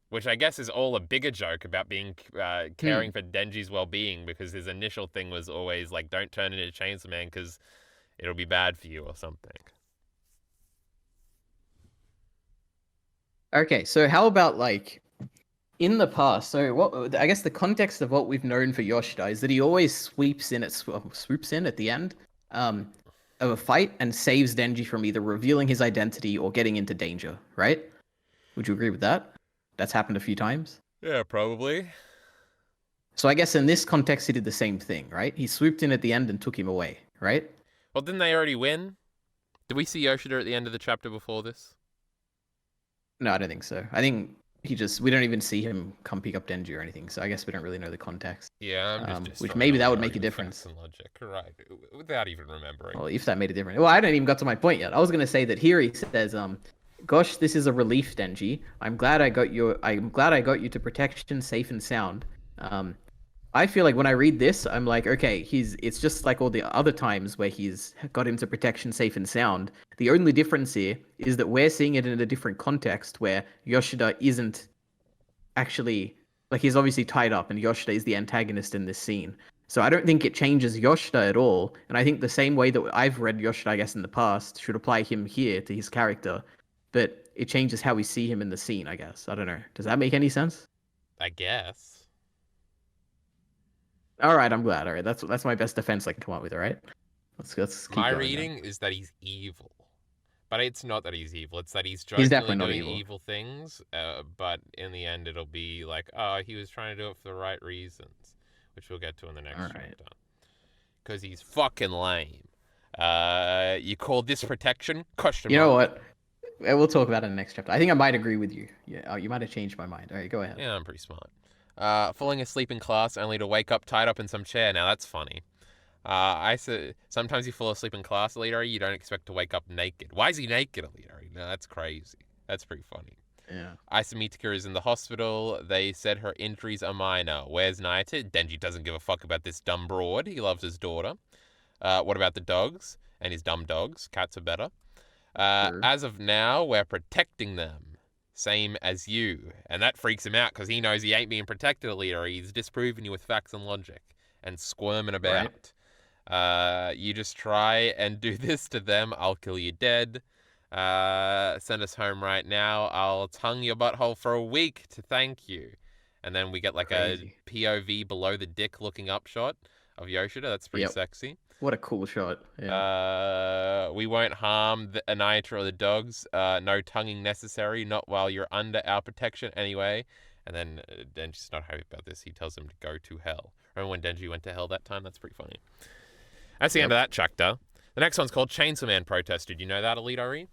Which I guess is all a bigger joke about being caring for Denji's well-being, because his initial thing was always like, don't turn into Chainsaw Man because it'll be bad for you or something. Okay, so how about like in the past? So what I guess the context of what we've known for Yoshida is that he always swoops in at the end. um, of a fight and saves Denji from either revealing his identity or getting into danger, right? Would you agree with that? That's happened a few times. Yeah, probably. So I guess in this context, he did the same thing, right? He swooped in at the end and took him away, right? Well, didn't they already win? Did we see Yoshida at the end of the chapter before this? No, I don't think so. I think we don't even see him come pick up Denji or anything. So I guess we don't really know the context. Yeah, I'm just which destroying maybe that would make EliteAri a with difference. facts and logic, right? Without even remembering. Well, if that made a difference. Well, I don't even got to my point yet. I was going to say that here he says, gosh, this is a relief, Denji. I'm glad I got you to protection safe and sound. I feel like when I read this, I'm like, okay, it's just like all the other times where he's got him to protection safe and sound. The only difference here is that we're seeing it in a different context where Yoshida isn't actually, like, he's obviously tied up and Yoshida is the antagonist in this scene. So I don't think it changes Yoshida at all. And I think the same way that I've read Yoshida, I guess, in the past should apply him here to his character. But it changes how we see him in the scene, I guess. I don't know. Does that make any sense? I guess. All right, I'm glad. All right, that's my best defense I can come up with. All right, let's keep My going. reading Then. is that he's evil, but it's not that he's evil. It's that he's He's jokingly definitely not doing evil. evil things. But in the end, it'll be like, oh, he was trying to do it for the right reasons, which we'll get to in the next chapter. Because he's fucking lame. You call this protection? Question You mark. know what? We'll talk about it in the next chapter. I think I might agree with you. Yeah, you might have changed my mind. All right, go ahead. Yeah, I'm pretty smart. Falling asleep in class only to wake up tied up in some chair. Now that's funny. I said sometimes you fall asleep in class, EliteAri, you don't expect to wake up naked. Why is he naked, EliteAri? No, that's crazy. That's pretty funny. Yeah. Isomika is in the hospital. They said her injuries are minor. Where's Nayata? Denji doesn't give a fuck about this dumb broad. He loves his daughter. What about the dogs? And his dumb dogs. Cats are better. As of now, we're protecting them. Same as you. And that freaks him out because he knows he ain't being protected, EliteAri. He's disproving you with facts and logic and squirming about. Right. You just try and do this to them, I'll kill you dead. Send us home right now. I'll tongue your butthole for a week to thank you. And then we get like a POV below the dick looking up shot of Yoshida. That's pretty sexy. What a cool shot. Yeah. We won't harm the Nayata or the dogs. No tonguing necessary, not while you're under our protection anyway. And then Denji's not happy about this. He tells him to go to hell. Remember when Denji went to hell that time? That's pretty funny. That's the end of that chapter. The next one's called Chainsaw Man Protest. Did you know that, EliteAri?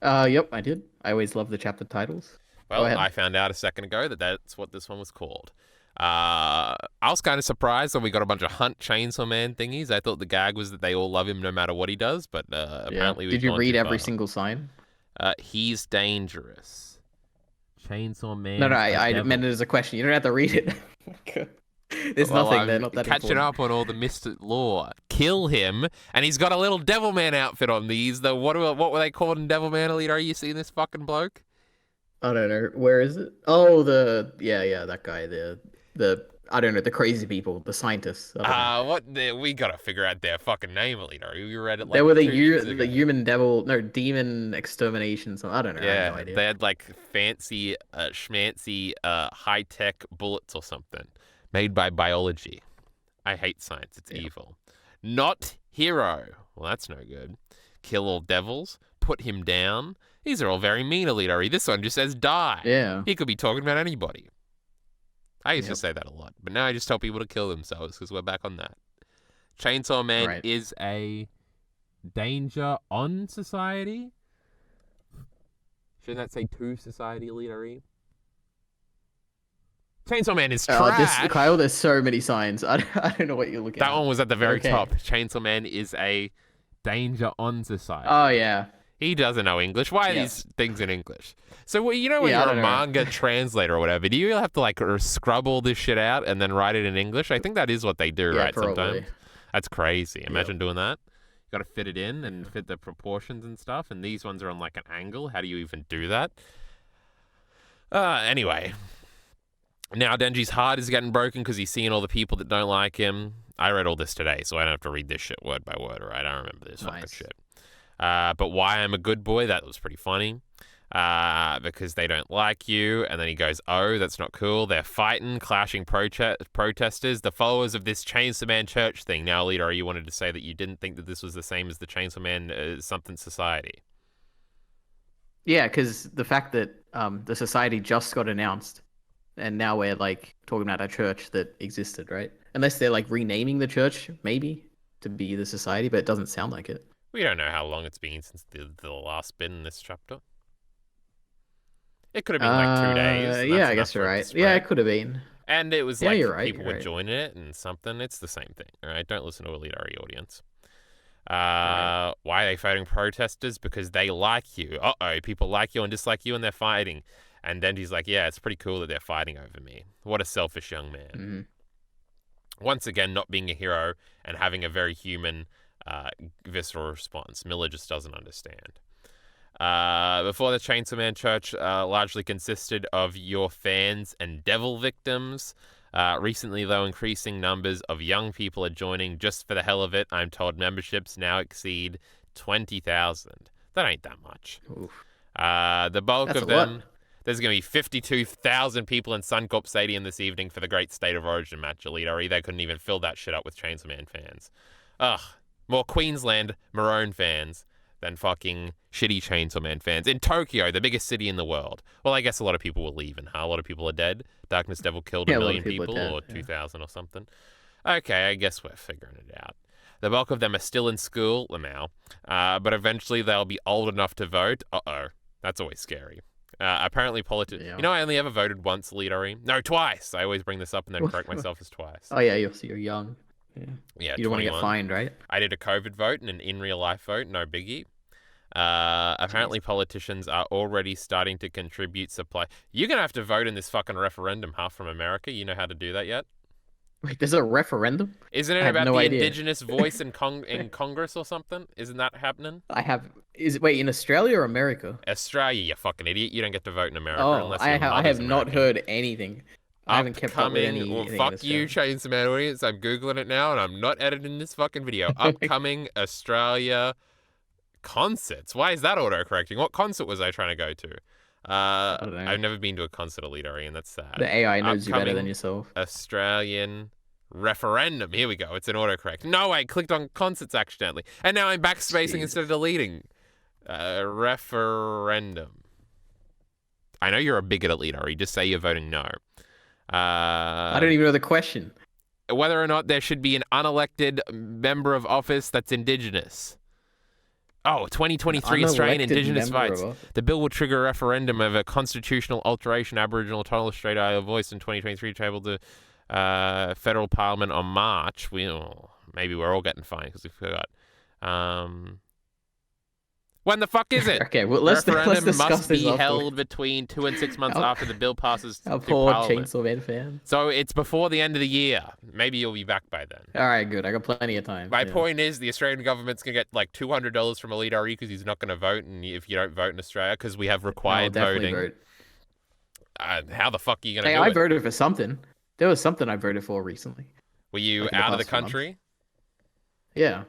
Yep, I did. I always love the chapter titles. Well, I found out a second ago that that's what this one was called. I was kind of surprised when we got a bunch of Hunt Chainsaw Man thingies. I thought the gag was that they all love him no matter what he does, but apparently Did you read every single sign? He's dangerous. Chainsaw Man. No, I meant it as a question. You don't have to read it. There's nothing there, not that catching important. up on all the mystic lore. Kill him, and he's got a little Devilman outfit on. What were they called in Devilman, EliteAri? You seen this fucking bloke? I don't know. Where is it? Oh, that guy. The I don't know, the crazy people, the scientists. We gotta figure out their fucking name, EliteAri. We read it like they were the human devil, no, demon extermination. So I don't know. Yeah, I have no idea. They had like fancy, schmancy, high-tech bullets or something made by biology. I hate science. It's evil. Not hero. Well, that's no good. Kill all devils. Put him down. These are all very mean, EliteAri. This one just says die. Yeah. He could be talking about anybody. I used to say that a lot, but now I just tell people to kill themselves because we're back on that. Chainsaw Man is a danger on society. Shouldn't that say to society, EliteAri? Chainsaw Man is trash. Kyle, there's so many signs. I don't know what you're looking at. That one was at the very top. Chainsaw Man is a danger on society. Oh, yeah. He doesn't know English. Why are these things in English? So, when you're a manga translator or whatever, do you have to like scrub all this shit out and then write it in English? I think that is what they do, right? Probably. Sometimes. That's crazy. Imagine doing that. You got to fit it in and fit the proportions and stuff. And these ones are on like an angle. How do you even do that? Anyway. Now Denji's heart is getting broken because he's seeing all the people that don't like him. I read all this today, so I don't have to read this shit word by word, right? I don't remember this fucking shit. But why I'm a good boy, that was pretty funny. because they don't like you. And then he goes, oh, that's not cool. They're fighting, clashing protesters. The followers of this Chainsaw Man church thing. Now, EliteAri, you wanted to say that you didn't think that this was the same as the Chainsaw Man something society. Yeah, because the fact that the society just got announced, and now we're like talking about a church that existed, right? Unless they're like renaming the church, maybe, to be the society, but it doesn't sound like it. We don't know how long it's been since the last bit in this chapter. It could have been like 2 days. Yeah, I guess you're right. Yeah, it could have been. And it was Yeah, like you're right, people you're were right. joining it and something. It's the same thing, all right? Don't listen to EliteAri audience. Right. Why are they fighting protesters? Because they like you. Uh-oh, people like you and dislike you and they're fighting. And Denji's like, yeah, it's pretty cool that they're fighting over me. What a selfish young man. Mm-hmm. Once again, not being a hero and having a very human, visceral response. Miller just doesn't understand. Before the Chainsaw Man Church largely consisted of your fans and devil victims. Recently, though, increasing numbers of young people are joining just for the hell of it. I'm told memberships now exceed 20,000. That ain't that much. The bulk That's of a them... lot. There's going to be 52,000 people in Suncorp Stadium this evening for the Great State of Origin match, EliteAri. They couldn't even fill that shit up with Chainsaw Man fans. Ugh. More Queensland Maroon fans than fucking shitty Chainsaw Man fans. In Tokyo, the biggest city in the world. Well, I guess a lot of people will leave, and a lot of people are dead. Darkness Devil killed a million people, or 2,000 or something. Okay, I guess we're figuring it out. The bulk of them are still in school now, but eventually they'll be old enough to vote. Uh-oh. That's always scary. Apparently politics... Yeah. You know, I only ever voted once, EliteAri. No, twice. I always bring this up and then correct myself as twice. Oh, yeah, you're young. Yeah, you don't want to get 21. fined, right? I did a COVID vote and an in real life vote, no biggie. Apparently politicians are already starting to contribute supply. You're going to have to vote in this fucking referendum, half from America. You know how to do that yet? Wait, there's a referendum? Isn't it about the indigenous voice in Congress or something? Isn't that happening? Wait, in Australia or America? Australia, you fucking idiot. You don't get to vote in America Oh, unless you're I have not heard anything. I haven't kept up with anything. Well, fuck you, Chainsaw Man audience. I'm Googling it now and I'm not editing this fucking video. Upcoming Australia concerts. Why is that auto-correcting? What concert was I trying to go to? I don't know. I've never been to a concert, EliteAri, and that's sad. The AI knows you better than yourself. Australian referendum. Here we go. It's an autocorrect. No, I clicked on concerts accidentally. And now I'm backspacing instead of deleting. Referendum. I know you're a bigot, EliteAri. Just say you're voting no. I don't even know the question. Whether or not there should be an unelected member of office that's indigenous. Oh, 2023 Australian Indigenous Rights. The bill will trigger a referendum of a constitutional alteration Aboriginal and Torres Strait Islander voice in 2023 tabled to federal parliament on March. Maybe we're all getting fined because we forgot. When the fuck is it? Okay, well, let's discuss must this be held between 2 and 6 months after the bill passes through Parliament. Chainsaw Man fan. So it's before the end of the year. Maybe you'll be back by then. All right, good. I got plenty of time. My point is the Australian government's going to get like $200 from EliteAri because he's not going to vote, and if you don't vote in Australia, because we have required voting. Vote. How the fuck are you going to do I it? voted for something. There was something I voted for recently. Were you out of the country? Yeah.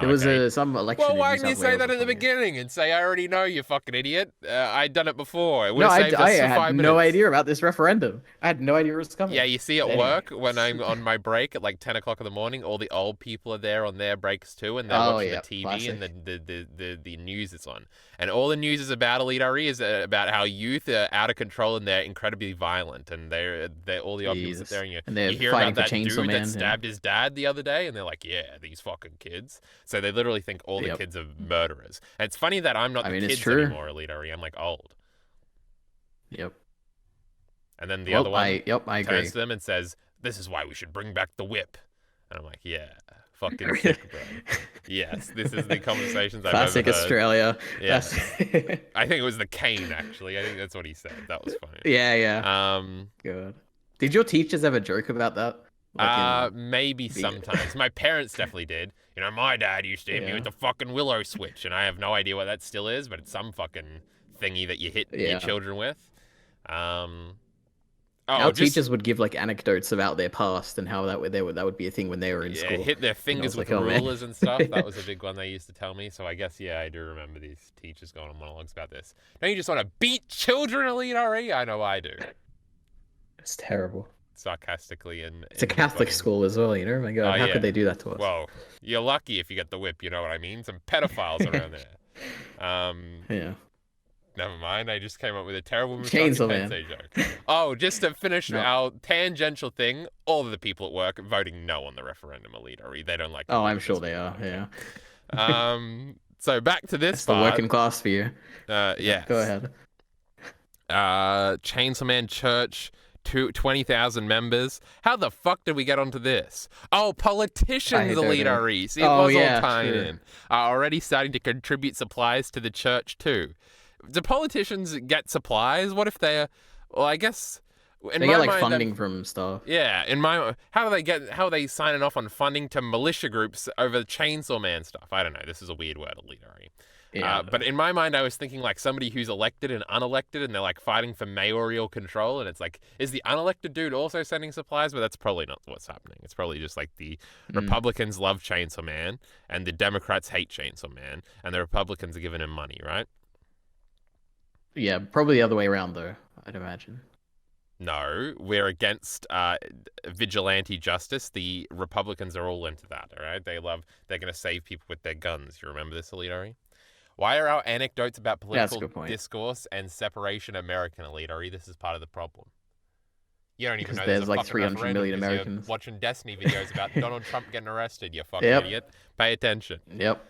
There was some election. Well, why didn't you say that in the beginning and say, I already know, you fucking idiot? I'd done it before. It would have saved us 5 minutes. I had no idea about this referendum. I had no idea it was coming. Yeah, you see at work when I'm on my break at like 10 o'clock in the morning, all the old people are there on their breaks too, and they're watching the TV classic. and the news is on. And all the news is about EliteAri is about how youth are out of control and they're incredibly violent, and they're all the old people sit there and you hear about that dude that stabbed his dad the other day, and they're like, yeah, these fucking kids. So they literally think all the kids are murderers. And it's funny that I'm not the kids anymore, EliteAri. I'm like old. Yep. And then the other one I agree. turns to them and says, this is why we should bring back the whip. And I'm like, yeah, fucking sick, bro. Yes, this is the conversations I've ever heard. Classic Australia. Yes. I think it was the cane, actually. I think that's what he said. That was funny. Yeah. Good. Did your teachers ever joke about that? Maybe sometimes. My parents definitely did. You know, my dad used to hit me with the fucking willow switch, and I have no idea what that still is, but it's some fucking thingy that you hit your children with. Oh, Our just teachers would give like anecdotes about their past and how that would be a thing when they were in yeah, school. hit their And I fingers was with like, oh man. rulers and stuff. That was a big one they used to tell me. So I guess yeah, I do remember these teachers going on monologues about this. Don't you just want to beat children, EliteAri? I know I do. It's terrible. Sarcastically It's a Catholic school as well, you know? Oh my Oh God, how yeah. could they do that to us? Well, you're lucky if you get the whip. You know what I mean? Some pedophiles around there. Yeah. Never mind. I just came up with a terrible Chainsaw Mushoku Man. Tensei joke. Oh, just to finish No. our tangential thing, all of the people at work voting no on the referendum, EliteAri. They don't like. Oh, I'm sure they are. Yeah. So back to this That's the part. working class for you. Yes. Go ahead. Chainsaw Man Church, 20,000 members. How the fuck did we get onto this? Oh, politicians, EliteAri. See, it was all tying in. Are already starting to contribute supplies to the church too. Do politicians get supplies? What if they're? Well, I guess. They get like funding from stuff. Yeah, how are they signing off on funding to militia groups over the Chainsaw Man stuff? I don't know. This is a weird word, EliteAri. Yeah, but in my mind, I was thinking like somebody who's elected and unelected, and they're like fighting for mayoral control. And it's like, is the unelected dude also sending supplies? But that's probably not what's happening. It's probably just like the Republicans love Chainsaw Man, and the Democrats hate Chainsaw Man, and the Republicans are giving him money, right? Yeah, probably the other way around though, I'd imagine. No, we're against vigilante justice. The Republicans are all into that, all right? They're going to save people with their guns. You remember this, EliteAri? Why are our anecdotes about political discourse and separation American, EliteAri? This is part of the problem. You don't even know there's like 300 million Americans watching Destiny videos about Donald Trump getting arrested. You fucking idiot. Pay attention. Yep.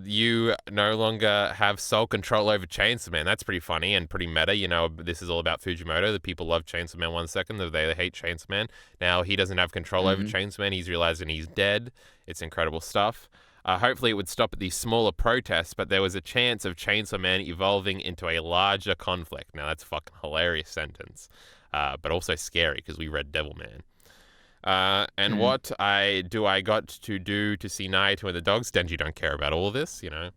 You no longer have sole control over Chainsaw Man. That's pretty funny and pretty meta. You know, this is all about Fujimoto. The people love Chainsaw Man 1 second, they hate Chainsaw Man. Now he doesn't have control over Chainsaw Man. He's realizing he's dead. It's incredible stuff. Hopefully it would stop at these smaller protests, but there was a chance of Chainsaw Man evolving into a larger conflict. Now that's a fucking hilarious sentence, but also scary because we read Devilman. And what I got to do to see Naito and the dogs? Denji don't care about all of this, you know.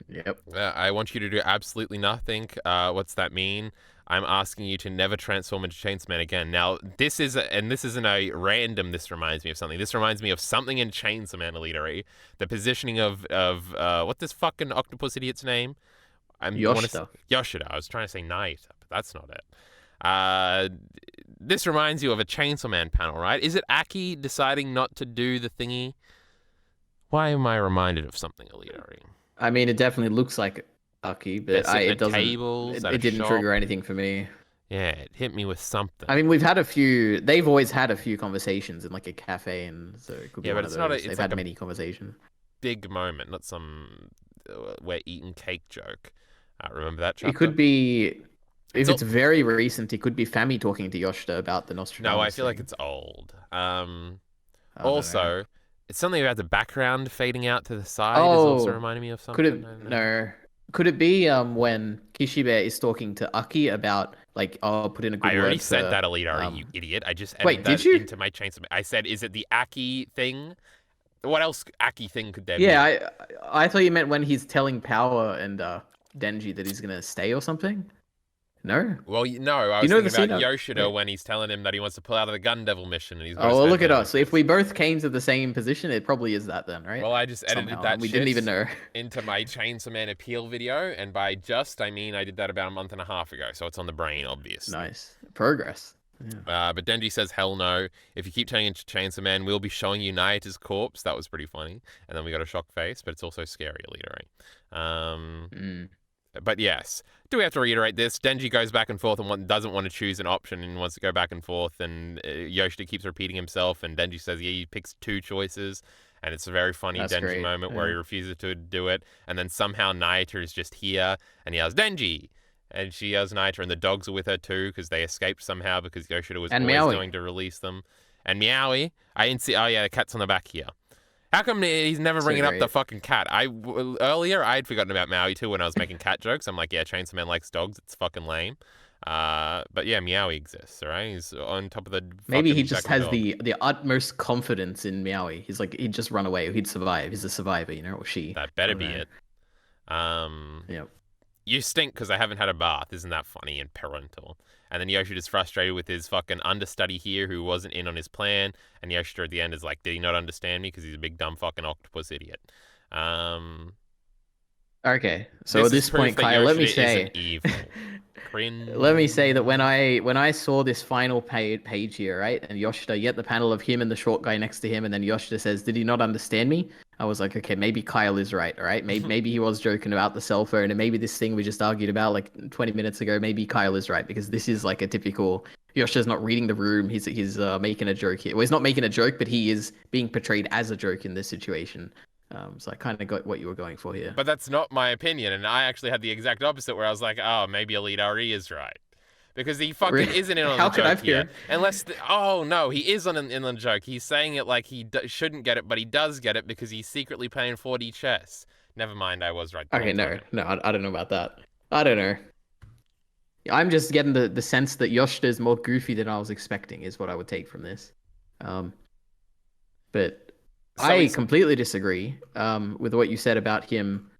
Yep. I want you to do absolutely nothing. What's that mean? I'm asking you to never transform into Chainsaw Man again. Now, this isn't a random. This reminds me of something. This reminds me of something in Chainsaw Man, EliteAri. The positioning of what this fucking octopus idiot's name? Yoshida. Yoshida. I was trying to say Naito, but that's not it. This reminds you of a Chainsaw Man panel, right? Is it Aki deciding not to do the thingy? Why am I reminded of something, EliteAri? I mean, it definitely looks like Aki, but it doesn't. It didn't trigger anything for me. Yeah, it hit me with something. I mean, they've always had a few conversations in like a cafe, and so it could be one of those. They've had many conversations. Big moment, not some we're eating cake joke. Remember that chapter? It could be. If it's very recent, it could be Fami talking to Yoshida about the Nostradamus. No, I feel like it's old. Also, it's something about the background fading out to the side is also reminding me of something. Could it be when Kishibe is talking to Aki about like, put in a good word? I already said that, EliteAri, you idiot. I just added that into my Chainsaw. I said, is it the Aki thing? What else Aki thing could there be? Yeah, I thought you meant when he's telling Power and Denji that he's gonna stay or something. No. Well, no. I was thinking about Yoshida when he's telling him that he wants to pull out of the Gun Devil mission, and he's. Well, look at us. So if we both came to the same position, it probably is that then, right? Well, I just edited that. We didn't even know. Into my Chainsaw Man appeal video, and by I mean I did that about a month and a half ago, so it's on the brain, obviously. Nice progress. Yeah. But Denji says, "Hell no! If you keep turning into Chainsaw Man, we'll be showing you Naito's corpse." That was pretty funny, and then we got a shocked face, but it's also scary, EliteAri. But yes, do we have to reiterate this? Denji goes back and forth and doesn't want to choose an option and wants to go back and forth, and Yoshida keeps repeating himself, and Denji says, yeah, he picks two choices, and it's a very funny Denji moment where he refuses to do it, and then somehow Naito is just here, and he yells, Denji! And she yells Naito, and the dogs are with her too, because they escaped somehow, because Yoshida was always going to release them. And Meowie, I didn't see, oh yeah, the cat's on the back here. How come he's never bringing up the fucking cat? Earlier, I had forgotten about Maui too when I was making cat jokes. I'm like, yeah, Chainsaw Man likes dogs. It's fucking lame. But yeah, Meowie exists, all right? He's on top of the. Maybe he just has the utmost confidence in Meowie. He's like, he'd just run away. He'd survive. He's a survivor, you know, or she. That better be it. Yep. you stink because I haven't had a bath. Isn't that funny and parental? And then Yoshida's frustrated with his fucking understudy here who wasn't in on his plan. And Yoshida at the end is like, did he not understand me? Because he's a big dumb fucking octopus idiot. Um, Okay, so this at is this proof point, that Kyle, let me Yoshida isn't say, evil. Cringe. let me say that when I saw this final page here, right, and Yoshida, you get the panel of him and the short guy next to him, and then Yoshida says, "Did he not understand me?" I was like, okay, maybe Kyle is right, all right? Maybe he was joking about the cell phone, and maybe this thing we just argued about like 20 minutes ago, maybe Kyle is right, because this is like a typical Yoshida's not reading the room. He's making a joke here. Well, he's not making a joke, but he is being portrayed as a joke in this situation. So I kind of got what you were going for here. But that's not my opinion, and I actually had the exact opposite where I was like, oh, maybe EliteAri is right. Because he fucking isn't in on How the could I joke here. fear? Oh no, he is in on the joke. He's saying it like he shouldn't get it, but he does get it because he's secretly playing 4D chess. Never mind, I was right. Okay, no, I don't know about that. I don't know. I'm just getting the sense that Yoshida is more goofy than I was expecting, is what I would take from this. Um, but So I it's completely disagree with what you said about him.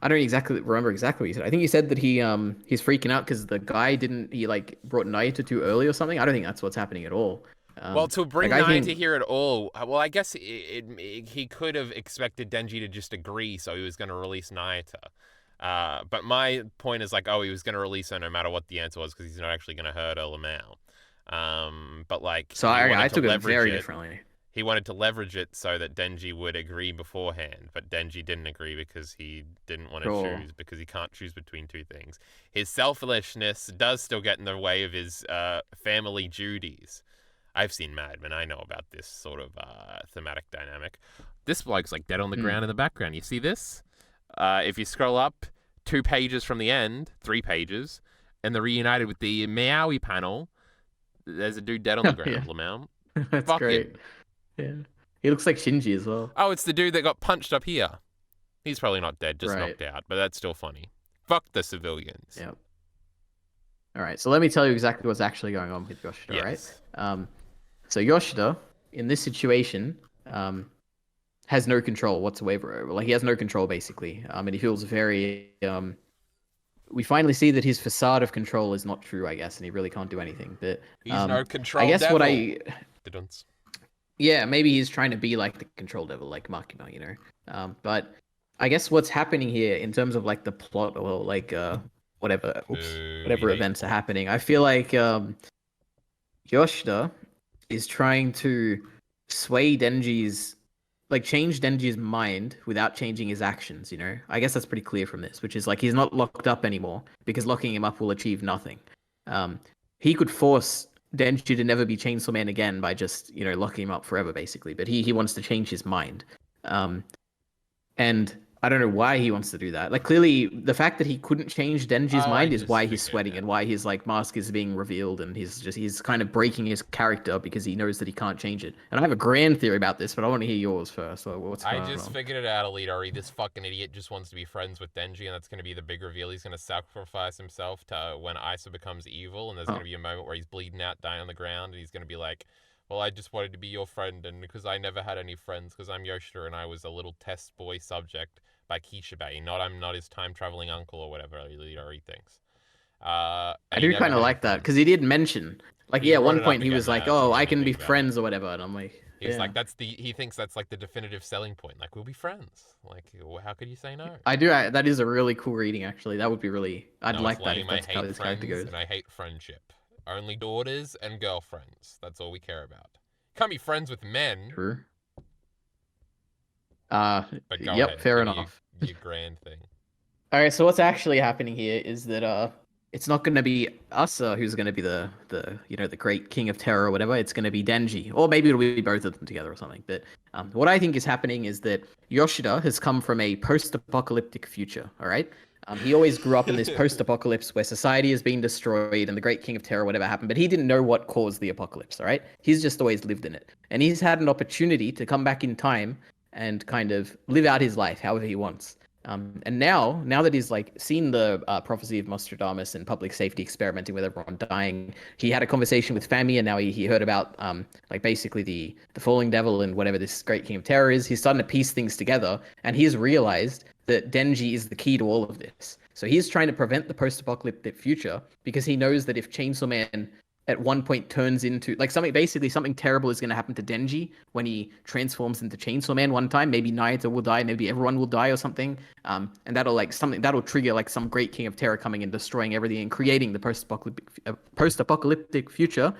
I don't remember exactly what you said. I think you said that he's freaking out because the guy didn't he like brought Naito too early or something. I don't think that's what's happening at all. well to bring Like I Naito think here at all. Well, I guess he could have expected Denji to just agree, so he was going to release Naito. But my point is like, oh, he was going to release her no matter what the answer was because he's not actually going to hurt her Lamau. But like, so. I took it very differently. He wanted to leverage it so that Denji would agree beforehand, but Denji didn't agree because he didn't want to choose, because he can't choose between two things. His selfishness does still get in the way of his family duties. I've seen Mad Men. I know about this sort of thematic dynamic. This bloke's like dead on the ground in the background. You see this? If you scroll up 2 pages from the end, 3 pages, and they're reunited with the Meowie panel, there's a dude dead on the ground, Lamau. That's Fuck great. him. Yeah. He looks like Shinji as well. Oh, it's the dude that got punched up here. He's probably not dead, just knocked out, but that's still funny. Fuck the civilians. Yep. All right, so let me tell you exactly what's actually going on with Yoshida, Yes. right? So Yoshida, in this situation, has no control whatsoever. Like, he has no control, basically. And he feels very... we finally see that his facade of control is not true, I guess, and he really can't do anything. But He's no control I guess devil. Yeah, maybe he's trying to be like the control devil, like Makima, you know. But I guess what's happening here in terms of like the plot or like whatever events are happening, I feel like Yoshida is trying to sway Denji's change Denji's mind without changing his actions, you know? I guess that's pretty clear from this, which is like he's not locked up anymore because locking him up will achieve nothing. He could force Denji to never be Chainsaw Man again by just, you know, locking him up forever, basically. But he wants to change his mind. And I don't know why he wants to do that. Like, clearly, the fact that he couldn't change Denji's mind is why he's sweating and why his, like, mask is being revealed. And he's kind of breaking his character because he knows that he can't change it. And I have a grand theory about this, but I want to hear yours first. So what's going on? I just figured it out, EliteAri. This fucking idiot just wants to be friends with Denji, and that's going to be the big reveal. He's going to sacrifice himself to when Isa becomes evil, and there's going to be a moment where he's bleeding out, dying on the ground, and he's going to be like, well, I just wanted to be your friend, and because I never had any friends, because I'm Yoshida, and I was a little test boy subject by Kishibe. I'm not his time-traveling uncle or whatever EliteAri thinks. I do kind of like that, because he did mention, like, at one point he was like, oh, I can be friends or whatever, and I'm like... He's like, he thinks that's like the definitive selling point. Like, we'll be friends. Like, how could you say no? That is a really cool reading, actually. That would be really, I'd like that if that's how this character goes. And I hate friendship. Only daughters and girlfriends. That's all we care about. Can't be friends with men. True. But go ahead. Fair enough. Your grand thing. All right, so what's actually happening here is that it's not going to be Asa who's going to be the great king of terror or whatever. It's going to be Denji, or maybe it'll be both of them together or something. But what I think is happening is that Yoshida has come from a post-apocalyptic future. All right, he always grew up in this post-apocalypse where society has been destroyed and the great king of terror, whatever happened. But he didn't know what caused the apocalypse. All right, he's just always lived in it, and he's had an opportunity to come back in time and kind of live out his life however he wants. And now that he's like seen the prophecy of Nostradamus and public safety experimenting with everyone dying, he had a conversation with Fami, and now he heard about like basically the falling devil and whatever this great king of terror is. He's starting to piece things together, and he's realized that Denji is the key to all of this. So he's trying to prevent the post-apocalyptic future because he knows that if Chainsaw Man at one point turns into like something, basically something terrible is going to happen to Denji when he transforms into Chainsaw Man one time. Maybe Nayata will die, maybe everyone will die or something. And that'll like something that'll trigger like some great king of terror coming and destroying everything and creating the post-apocalyptic future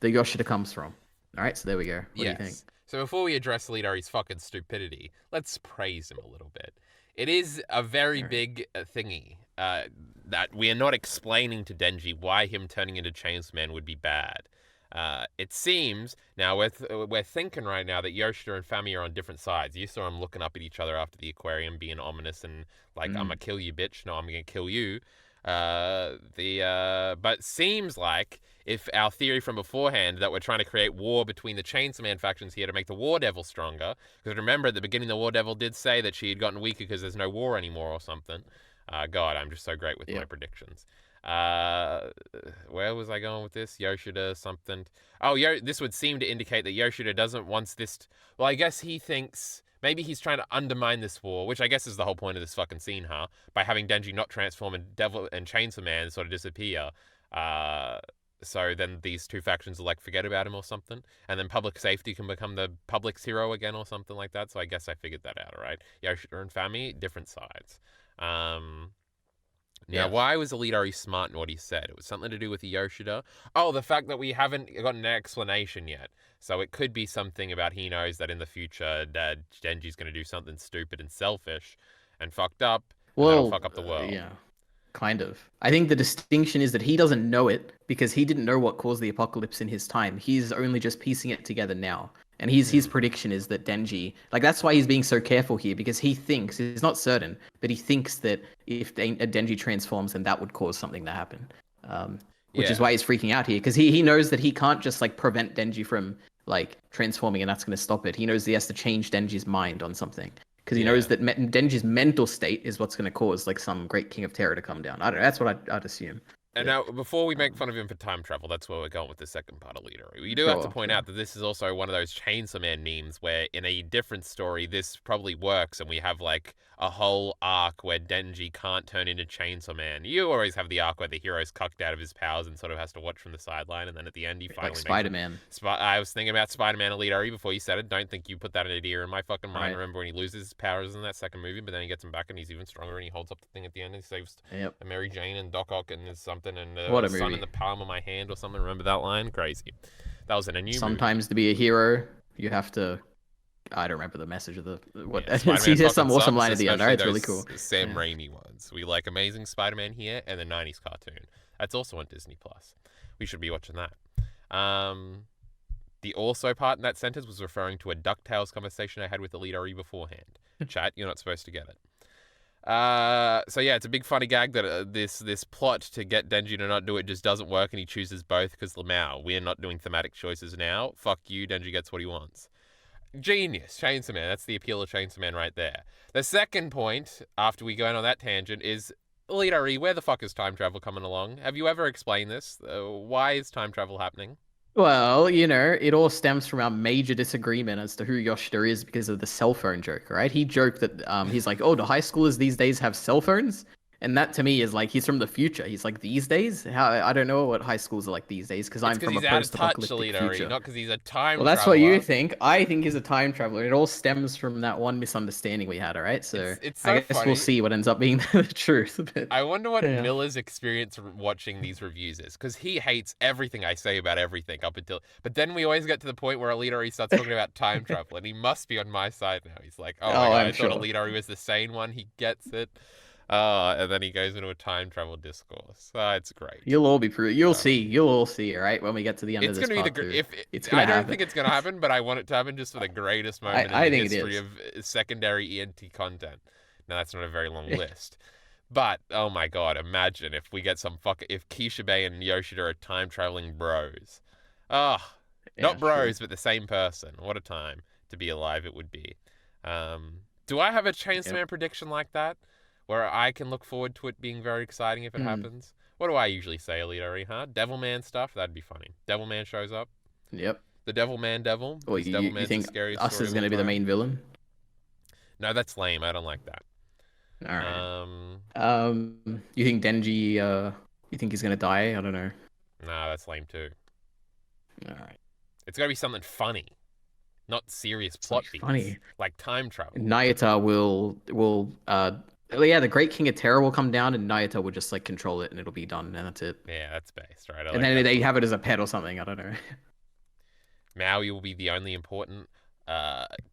that Yoshida comes from. All right, so there we go. What do you think? Yes. So before we address EliteAri's fucking stupidity, let's praise him a little bit. It is a very big thingy that we are not explaining to Denji why him turning into Chainsaw Man would be bad. It seems now we're thinking right now that Yoshida and Fami are on different sides. You saw them looking up at each other after the aquarium, being ominous and like, "I'm gonna kill you, bitch." No, I'm gonna kill you. But seems like if our theory from beforehand that we're trying to create war between the Chainsaw Man factions here to make the War Devil stronger, because remember at the beginning the War Devil did say that she had gotten weaker because there's no war anymore or something. God, I'm just so great with my predictions. Where was I going with this? Yoshida something. Oh, this would seem to indicate that Yoshida doesn't want this. Well, I guess he thinks maybe he's trying to undermine this war, which I guess is the whole point of this fucking scene, huh? By having Denji not transform and Devil and Chainsaw Man sort of disappear. So then these two factions will like forget about him or something, and then public safety can become the public's hero again or something like that. So I guess I figured that out, right? Yoshida and Fami, different sides. Now, why was EliteAri smart in what he said? It was something to do with Yoshida. Oh, the fact that we haven't gotten an explanation yet. So it could be something about he knows that in the future that Denji's going to do something stupid and selfish and fucked up, and that'll fuck up the world. Yeah. Kind of. I think the distinction is that he doesn't know it because he didn't know what caused the apocalypse in his time. He's only just piecing it together now. And his prediction is that Denji, like that's why he's being so careful here because he thinks, he's not certain, but he thinks that if Denji transforms, then that would cause something to happen. Which is why he's freaking out here because he knows that he can't just like prevent Denji from like transforming and that's going to stop it. He knows he has to change Denji's mind on something. Because he knows that Denji's mental state is what's going to cause like some great king of terror to come down. I don't know. That's what I'd assume. And now, before we make fun of him for time travel, that's where we're going with the second part of EliteAri. We do have to point out that this is also one of those Chainsaw Man memes where in a different story, this probably works and we have like a whole arc where Denji can't turn into Chainsaw Man. You always have the arc where the hero's cucked out of his powers and sort of has to watch from the sideline, and then at the end he finally like Spider-Man. I was thinking about Spider-Man EliteAri before you said it. Don't think you put that idea in my fucking mind. I remember when he loses his powers in that second movie, but then he gets them back and he's even stronger and he holds up the thing at the end and he saves Mary Jane and Doc Ock and there's something and the sun in the palm of my hand or something. Remember that line? Crazy. That was in a new Sometimes movie. To be a hero, you have to... I don't remember the message of the... He says some awesome line at the end. All right, it's really cool. Sam Raimi ones. We like Amazing Spider-Man here and the 90s cartoon. That's also on Disney+. We should be watching that. The also part in that sentence was referring to a DuckTales conversation I had with EliteAri beforehand. Chat, you're not supposed to get it. So yeah, it's a big funny gag that this plot to get Denji to not do it just doesn't work and he chooses both because Lamau, we're not doing thematic choices now. Fuck you, Denji gets what he wants. Genius, Chainsaw Man. That's the appeal of Chainsaw Man right there. The second point, after we go on that tangent, is EliteAri, where the fuck is time travel coming along? Have you ever explained this? Why is time travel happening? Well, you know, it all stems from our major disagreement as to who Yoshida is because of the cell phone joke, right? He joked that he's like, oh, do high schoolers these days have cell phones? And that to me is like, he's from the future. He's like, these days? How I don't know what high schools are like these days because I'm from a post-apocalyptic future. Not because he's a time traveler. Well, that's what you think. I think he's a time traveler. It all stems from that one misunderstanding we had, all right? So, it's so I guess funny. We'll see what ends up being the truth. But, I wonder what Miller's experience watching these reviews is because he hates everything I say about everything up until... But then we always get to the point where EliteAri starts talking about time travel and he must be on my side now. He's like, oh my God, I thought EliteAri was the sane one. He gets it. And then he goes into a time travel discourse. It's great. You'll all be proved. You'll see. You'll all see. All right, when we get to the end of this part. I don't think it's gonna happen, but I want it to happen just for the greatest moment in the history of secondary ENT content. Now that's not a very long list, but oh my God, imagine if we get if Kishibe and Yoshida are time traveling bros. Not bros, but the same person. What a time to be alive it would be. Do I have a Chainsaw Man prediction like that? Where I can look forward to it being very exciting if it happens. What do I usually say, EliteAri, huh? Devilman stuff? That'd be funny. Devilman shows up. Yep. The Devilman Devil. Well, you think Us is going to be the main villain? No, that's lame. I don't like that. All right. Um, You think Denji? You think he's gonna die? I don't know. nah, that's lame too. All right. It's gotta be something funny, not serious It's like plot beats, funny. like time travel. Nayata yeah, the Great King of Terror will come down and Nayata will just like control it and it'll be done and that's it. Yeah, that's based, right? I And like then that they one. have it as a pet or something. I don't know. Maui will be the only important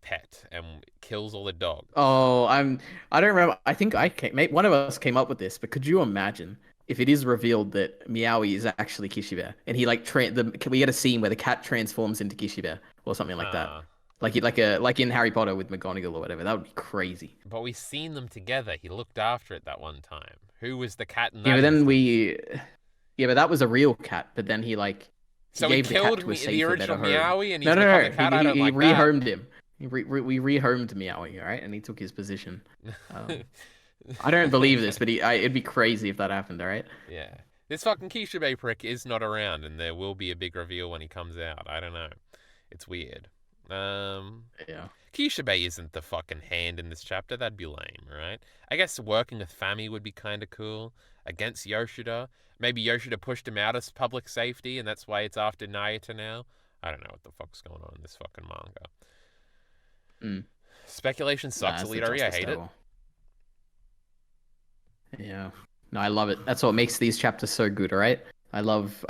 pet and kills all the dogs. Oh, I don't remember. I think one of us came up with this, but could you imagine if it is revealed that Meowie is actually Kishibe and he like we get a scene where the cat transforms into Kishibe or something like that. Huh. Like in Harry Potter with McGonagall or whatever. That would be crazy. But we've seen them together. He looked after it that one time. Who was the cat in Yeah, that but then instance? yeah, but that was a real cat. But then he So he gave the cat killed to a me, the safer, better original home. Meowie, and No, he's no, become the no. cat. I don't He like that. rehomed him. We rehomed Meowie, all right, and he took his position. Um, I don't believe this, but it'd be crazy if that happened, all right? Yeah. This fucking Kishibe prick is not around, and there will be a big reveal when he comes out. I don't know. It's weird. Um, Yeah. Kishibe isn't the fucking hand in this chapter. That'd be lame, right? I guess working with Fami would be kind of cool against Yoshida. Maybe Yoshida pushed him out of public safety, and that's why it's after Nayata now. I don't know what the fuck's going on in this fucking manga. Mm. Speculation Nah, sucks, it's the EliteAri. I justice hate it. level. Yeah. No, I love it. That's what makes these chapters so good, all right? I love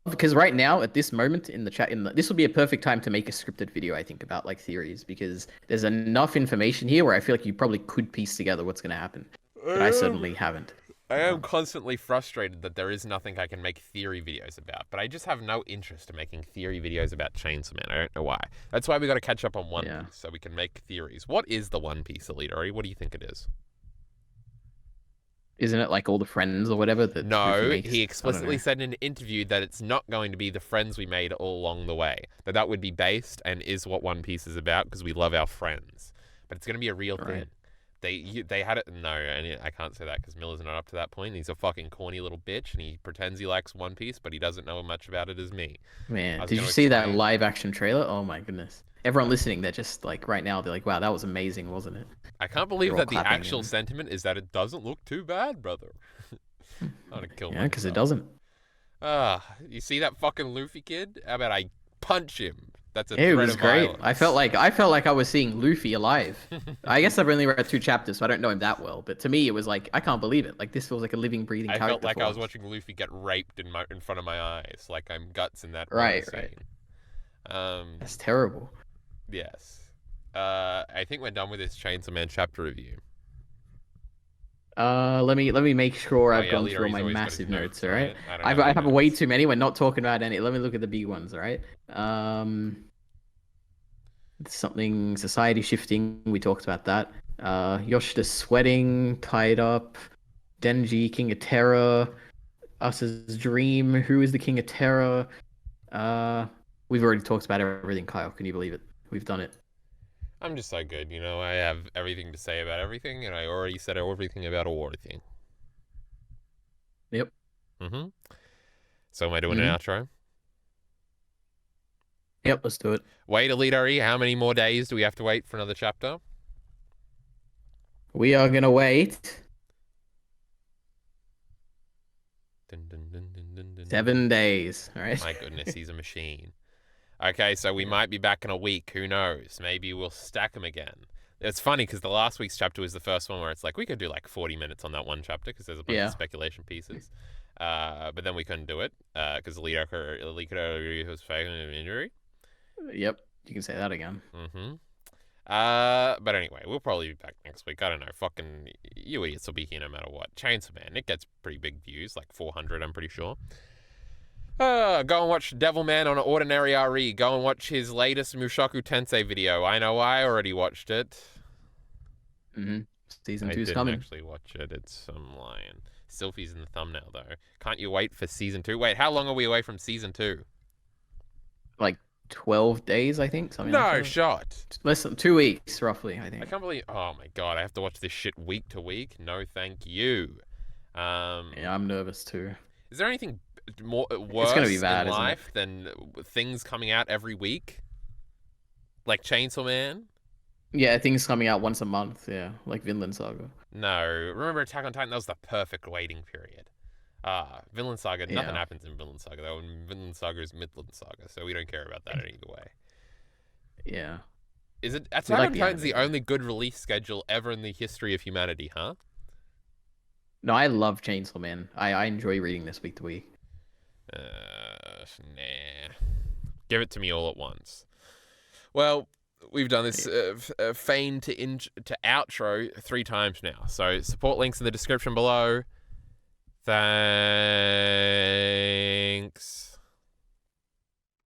because right now at this moment in the chat this would be a perfect time to make a scripted video, I think, about like theories because there's enough information here where I feel like you probably could piece together what's going to happen, but I certainly haven't. I am constantly frustrated that there is nothing I can make theory videos about, but I just have no interest in making theory videos about Chainsaw Man. I don't know why. That's why we got to catch up on One Yeah. Piece so we can make theories. What is the One Piece, EliteAri? What do you think it is? Isn't it like all the friends or whatever that Luffy No, he makes? I don't explicitly know. said in an interview that it's not going to be the friends we made all along the way. That would be based and is what One Piece is about because we love our friends. But it's going to be a real thing. Right. They had it. No, and I can't say that because Miller's not up to that point. He's a fucking corny little bitch, and he pretends he likes One Piece, but he doesn't know as much about it as me. I Man, was did going you to see that explain. live action trailer? Oh my goodness. Everyone listening, they're just like right now, they're like, wow, that was amazing, wasn't it? I can't believe They're all that the clapping actual and sentiment is that it doesn't look too bad, brother. I'm gonna kill yeah, because it myself. doesn't. You see that fucking Luffy kid? How about I punch him? That's a It threat was of great. violence. I felt like I was seeing Luffy alive. I guess I've only read 2 chapters, so I don't know him that well. But to me, it was like I can't believe it. Like this feels like a living, breathing I felt character like for I was once. watching Luffy get raped in front of my eyes, like I'm Guts in that one Right, right. scene. Um, That's terrible. yes. I think we're done with this Chainsaw Man chapter review. Let me make sure Oh I've yeah, gone through all Leary's my always got his massive notes. All right, right? I don't have I any have way notes. too many. We're not talking about any. Let me look at the big ones. All right. Um, something society shifting. We talked about that. Yoshida sweating, tied up. Denji, King of Terror. Us's dream. Who is the King of Terror? Uh, we've already talked about everything, Kyle. Can you believe it? We've done it. I'm just so good, you know. I have everything to say about everything, and I already said everything about everything. Yep. Mm-hmm. So am I doing an Hmm. outro? Yep. Let's do it. Wait, EliteAri, how many more days do we have to wait for another chapter? We are gonna wait Dun, dun, dun, dun, dun, dun, dun. 7 days. All right. My goodness, he's a machine. Okay, so we Yeah. might be back in a week. Who knows? Maybe we'll stack them again. It's funny because the last week's chapter was the first one where it's like we could do like 40 minutes on that one chapter because there's a bunch of Yeah. speculation pieces. But then we couldn't do it because Leader was faking an injury. Yep. You can say that again. Mm-hmm. But anyway, we'll probably be back next week. I don't know. Fucking you idiots will be here no matter what. Chainsaw Man, it gets pretty big views, like 400, I'm pretty sure. Go and watch Devilman on OrdinaryAri. Go and watch his latest Mushoku Tensei video. I know I already watched it. Mm-hmm. Season I 2's didn't coming. actually watch it. It's some lion. Sylphie's in the thumbnail, though. Can't you wait for season 2? Wait, how long are we away from season 2? Like 12 days, I think, something like No that. shot. Less than 2 weeks, roughly, I I think. can't believe. Oh my god, I have to watch this shit week to week. No, thank you. Yeah, I'm nervous too. Is there anything more It's gonna be worse in bad, isn't it? life than things coming out every week, like Chainsaw Man? Yeah, things coming out once a month. Yeah, like Vinland Saga. No, remember Attack on Titan? That was the perfect waiting period. Vinland Saga, nothing Yeah, happens in Vinland Saga, though. And Vinland Saga is Midland Saga, so we don't care about that either way. yeah. Is it We Attack like on the Titan's anime the though. only good release schedule ever in the history of humanity, huh? No, I love Chainsaw Man. I enjoy reading this week to week. Nah. Give it to me all at once. Well, we've done this Yeah. feign to outro 3 times now. So support links in the description below. Thanks.